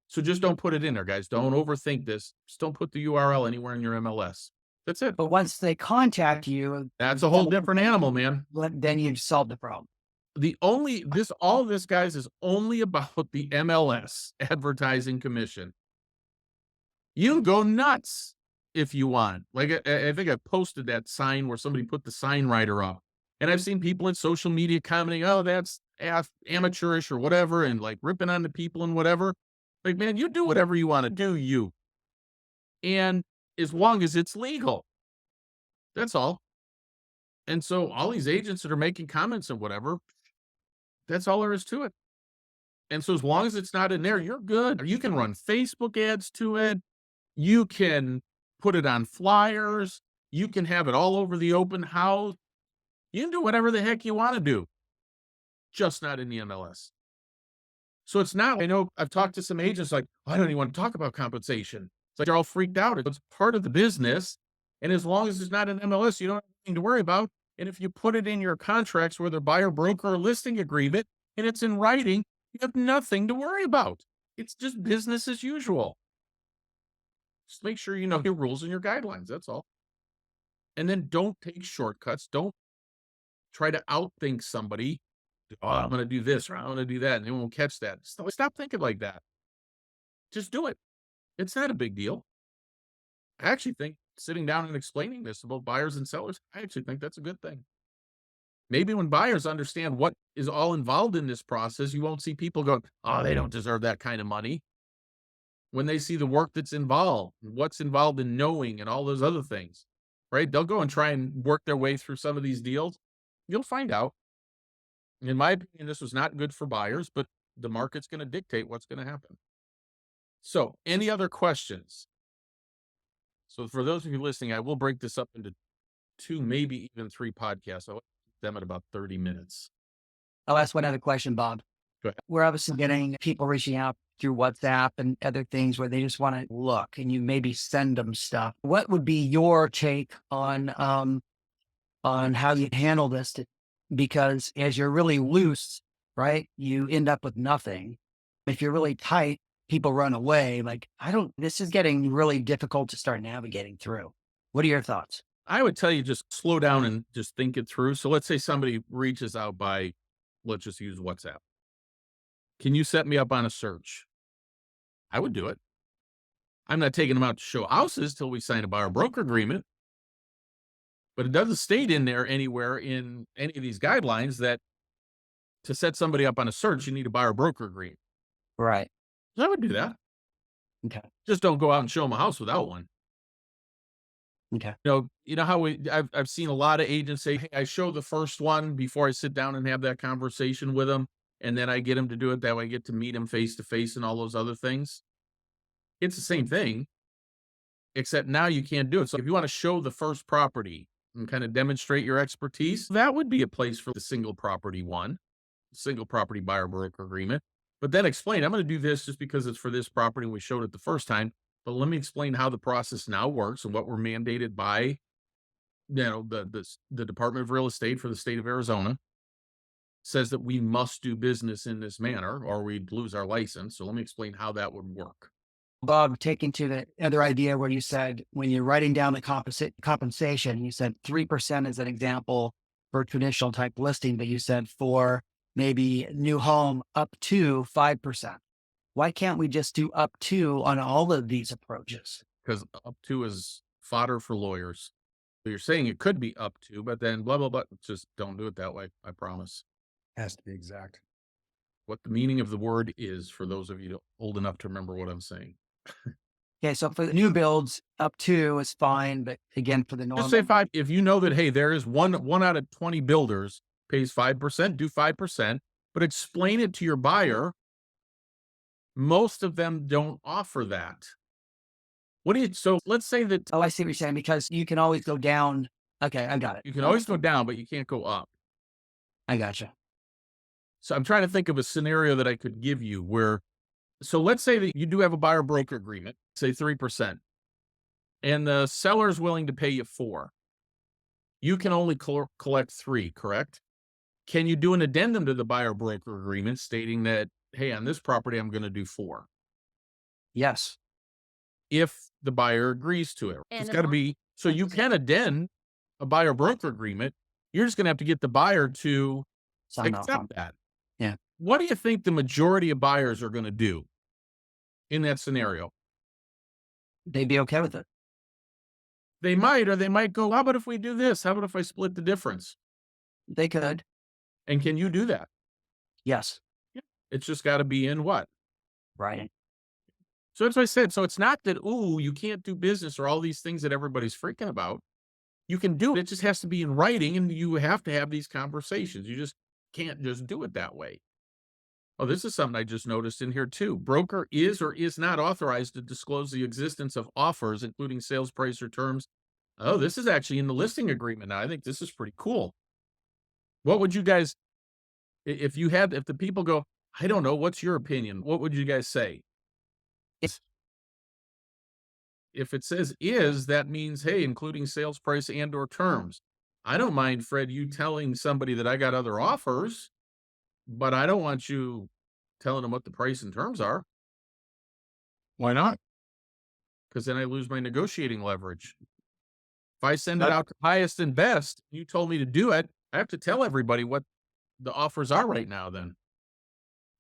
So just don't put it in there, guys. Don't overthink this. Just don't put the URL anywhere in your MLS. That's it. But once they contact you, That's a whole different animal, man. then you've solved the problem. All this, guys, is only about the MLS advertising commission. You can go nuts if you want. Like I think I posted that sign where somebody put the sign writer up. And I've seen people in social media commenting, oh, that's amateurish or whatever, and like ripping on the people and whatever. Like, man, you do whatever you want to do, you. And as long as it's legal. That's all. And so all these agents that are making comments and whatever, that's all there is to it. And so as long as it's not in there, you're good. You can run Facebook ads to it. You can put it on flyers. You can have it all over the open house. You can do whatever the heck you want to do, just not in the MLS. So it's not, I know I've talked to some agents like, oh, I don't even want to talk about compensation. It's like they're all freaked out. It's part of the business. And as long as it's not in MLS, you don't have anything to worry about. And if you put it in your contracts, whether buyer, broker, or listing agreement, and it's in writing, you have nothing to worry about. It's just business as usual. Just make sure you know your rules and your guidelines. That's all. And then don't take shortcuts. Don't try to outthink somebody. Oh, I'm going to do this or I'm going to do that, and they won't catch that. Stop thinking like that. Just do it. It's not a big deal. I actually think sitting down and explaining this to both buyers and sellers, I actually think that's a good thing. Maybe when buyers understand what is all involved in this process, you won't see people go, oh, they don't deserve that kind of money. When they see the work that's involved, what's involved in knowing and all those other things, right? They'll go and try and work their way through some of these deals. You'll find out. In my opinion, this was not good for buyers, but the market's going to dictate what's going to happen. So, any other questions? So, for those of you listening, I will break this up into 2, maybe even 3 podcasts. I'll keep them at about 30 minutes. I'll ask one other question, Bob. Go ahead. We're obviously getting people reaching out through WhatsApp and other things where they just want to look, and you maybe send them stuff. What would be your take on how you handle this? Because as you're really loose, right, you end up with nothing. If you're really tight, people run away. Like, this is getting really difficult to start navigating through. What are your thoughts? I would tell you just slow down and just think it through. So let's say somebody reaches out by, let's just use WhatsApp. Can you set me up on a search? I would do it. I'm not taking them out to show houses till we sign a buyer broker agreement. But it doesn't state in there anywhere in any of these guidelines that to set somebody up on a search, you need a buyer broker agreement. Right. So I would do that. Okay. Just don't go out and show them a house without one. Okay. You know how I've seen a lot of agents say, hey, I show the first one before I sit down and have that conversation with them. And then I get them to do it. That way I get to meet them face to face and all those other things. It's the same thing, except now you can't do it. So if you want to show the first property and kind of demonstrate your expertise, that would be a place for the single property buyer broker agreement. But then explain, I'm going to do this just because it's for this property and we showed it the first time. But let me explain how the process now works and what we're mandated by, the Department of Real Estate for the state of Arizona says that we must do business in this manner or we'd lose our license. So let me explain how that would work. Bob, taking to the other idea where you said when you're writing down the compensation, you said 3% as an example for traditional type listing, but you said for maybe new home up to 5%. Why can't we just do up to on all of these approaches? Because up to is fodder for lawyers. So you're saying it could be up to, but then blah, blah, blah. Just don't do it that way. I promise. Has to be exact. What the meaning of the word is for those of you old enough to remember what I'm saying. Okay, so for the new builds, up to is fine, but again, for the normal, Just say 5. If you know that, hey, there is one out of 20 builders pays 5%, do 5%, but explain it to your buyer. Most of them don't offer that. So let's say that oh, I see what you're saying, because you can always go down. Okay, I got it. you can always go down, but you can't go up. I gotcha. So I'm trying to think of a scenario that I could give you where, so let's say that you do have a buyer broker agreement, say 3%, and the seller is willing to pay you 4. You can only collect 3, correct? Can you do an addendum to the buyer broker agreement stating that, hey, on this property, I'm going to do 4? Yes. If the buyer agrees to it. And It's as got to long- be, so you can addend a buyer broker agreement. You're just going to have to get the buyer to Sign off on accept it. that. Yeah. What do you think the majority of buyers are going to do in that scenario? They'd be okay with it. They might, or they might go, how about if we do this? How about if I split the difference? They could. And can you do that? Yes. It's just got to be in what? Right. So that's what I said. So it's not that, ooh, you can't do business or all these things that everybody's freaking about. You can do it. It just has to be in writing, and you have to have these conversations. You just can't just do it that way. Oh, this is something I just noticed in here too. Broker is or is not authorized to disclose the existence of offers, including sales price or terms. Oh, this is actually in the listing agreement now. I think this is pretty cool. What would you guys, if the people go, I don't know, what's your opinion? What would you guys say? If it says is, that means, hey, including sales price and or terms. I don't mind, Fred, you telling somebody that I got other offers. but I don't want you telling them what the price and terms are, Why not? because then I lose my negotiating leverage. If I send it That- out to highest and best, you told me to do it, I have to tell everybody what the offers are right now then.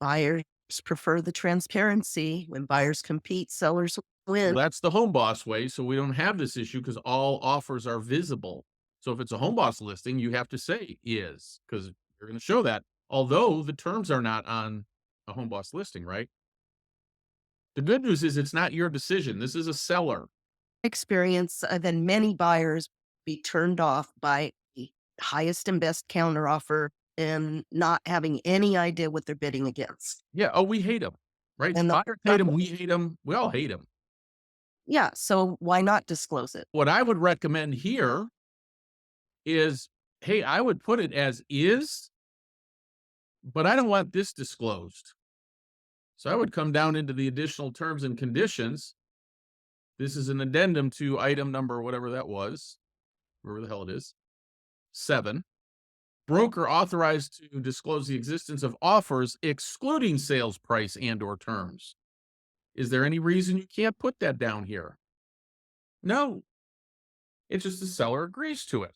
Buyers prefer the transparency. When buyers compete, sellers Well, win. that's the home boss way, so we don't have this issue because all offers are visible. So if it's a home boss listing, you have to say is, because you're going to show that. Although the terms are not on a home boss listing, right? The good news is it's not your decision. This is a seller. Experience, then many buyers be turned off by the highest and best counteroffer and not having any idea what they're bidding against. Yeah. Oh, we hate them, right? And the- Buyers hate them. We hate them. We all hate them. Yeah, so why not disclose it? What I would recommend here is, hey, I would put it as is, but I don't want this disclosed. So I would come down into the additional terms and conditions. This is an addendum to item number, whatever that was, wherever the hell it is, 7. Broker authorized to disclose the existence of offers excluding sales price and or terms. Is there any reason you can't put that down here? No. It's just the seller agrees to it.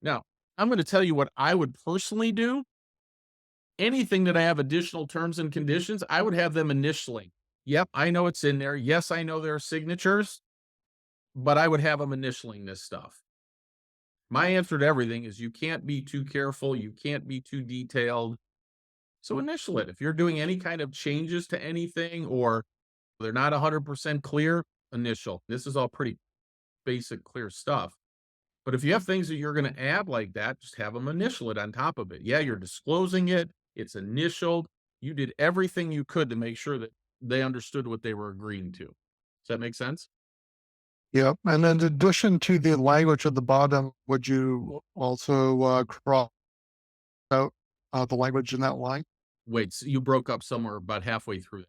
Now, I'm going to tell you what I would personally do. Anything that I have additional terms and conditions, I would have them initially. Yep, I know it's in there. Yes, I know there are signatures, but I would have them initialing this stuff. My answer to everything is you can't be too careful. You can't be too detailed. So initial it. If you're doing any kind of changes to anything or they're not 100% clear, initial. This is all pretty basic, clear stuff. But if you have things that you're going to add like that, just have them initial it on top of it. Yeah, you're disclosing it. It's initialed. You did everything you could to make sure that they understood what they were agreeing to. Does that make sense? Yep. And then in addition to the language at the bottom, would you also cross out the language in that line? Wait, so you broke up somewhere about halfway through that.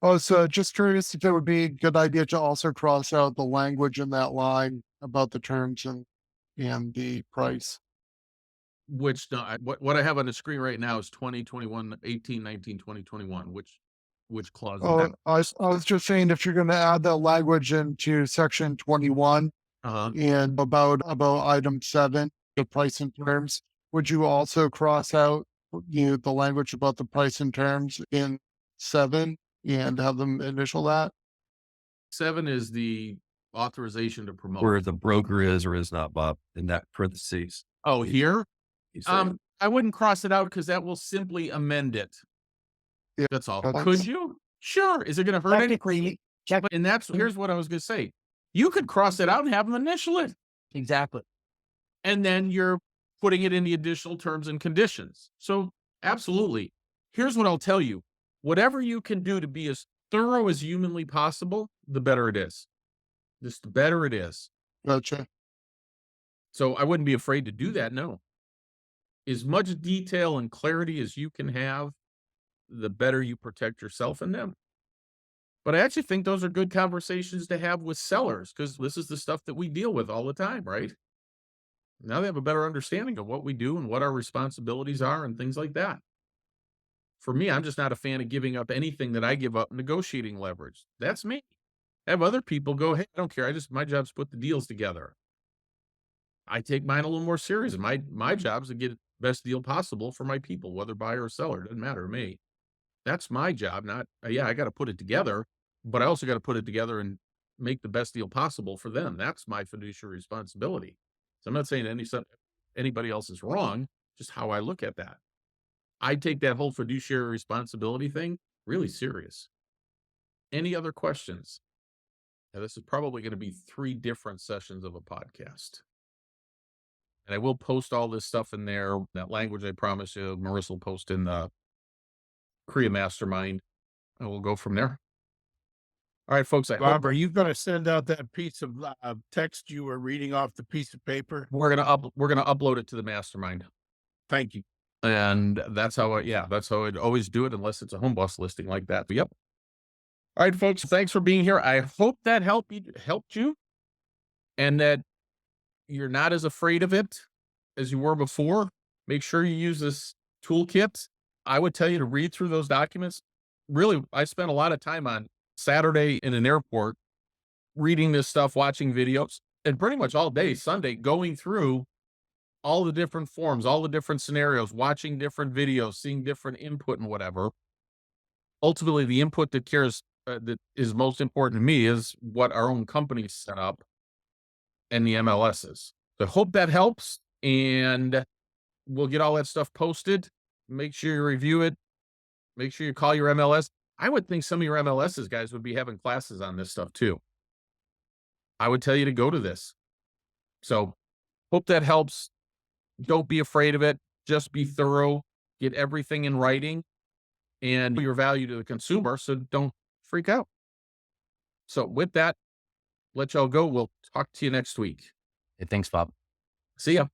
Oh, so just curious if it would be a good idea to also cross out the language in that line about the terms and the price. Which, no, what I have on the screen right now is 20, 21, 18, 19, 20, 21. Which clause is Oh, that? I was just saying if you're going to add that language into section 21 Uh-huh. and about item 7, the price and terms, would you also cross out the language about the price and terms in 7 and have them initial that? 7 is the authorization to promote. Where the broker is or is not, Bob, in that parentheses. Oh, here? You say. I wouldn't cross it out because that will simply amend it. Yeah, That's all. that's- Could you? Sure. Is it going to hurt anything? Technically, check And here's what I was going to say. You could cross it out and have them initial it. exactly. And then you're putting it in the additional terms and conditions. So absolutely. Here's what I'll tell you. Whatever you can do to be as thorough as humanly possible, the better it is. Just the better it is. Gotcha. So I wouldn't be afraid to do that. No. As much detail and clarity as you can have, the better you protect yourself and them. But I actually think those are good conversations to have with sellers because this is the stuff that we deal with all the time, right? Now they have a better understanding of what we do and what our responsibilities are and things like that. For me, I'm just not a fan of giving up anything that I give up negotiating leverage. That's me. Have other people go, hey, I don't care. My job's to put the deals together. I take mine a little more serious. My job is to get the best deal possible for my people, whether buyer or seller. It doesn't matter to me. That's my job. Not, I got to put it together, but I also got to put it together and make the best deal possible for them. That's my fiduciary responsibility. So I'm not saying anybody else is wrong, just how I look at that. I take that whole fiduciary responsibility thing really serious. Any other questions? Now, this is probably going to be 3 different sessions of a podcast. And I will post all this stuff in there. That language I promise you, Marissa will post in the Korea Mastermind, and we'll go from there. All right, folks. Bob, are you going to send out that piece of text you were reading off the piece of paper? we're gonna upload it to the Mastermind, Thank you. and that's how I'd always do it, unless it's a home boss listing like that. But yep. All right, folks. Thanks for being here. I hope that helped you, and that you're not as afraid of it as you were before. Make sure you use this toolkit, I would tell you to read through those documents. Really, I spent a lot of time on Saturday in an airport reading this stuff, watching videos, and pretty much all day Sunday going through all the different forms, all the different scenarios, watching different videos, seeing different input and whatever. Ultimately, the input that is most important to me is what our own company set up and the MLSs. So I hope that helps, and we'll get all that stuff posted. Make sure you review it. Make sure you call your MLS. I would think some of your MLSs guys would be having classes on this stuff too. I would tell you to go to this. So hope that helps. Don't be afraid of it. Just be thorough. Get everything in writing and your value to the consumer. So don't freak out. So with that, let y'all go. We'll talk to you next week. Hey, thanks, Bob. See ya.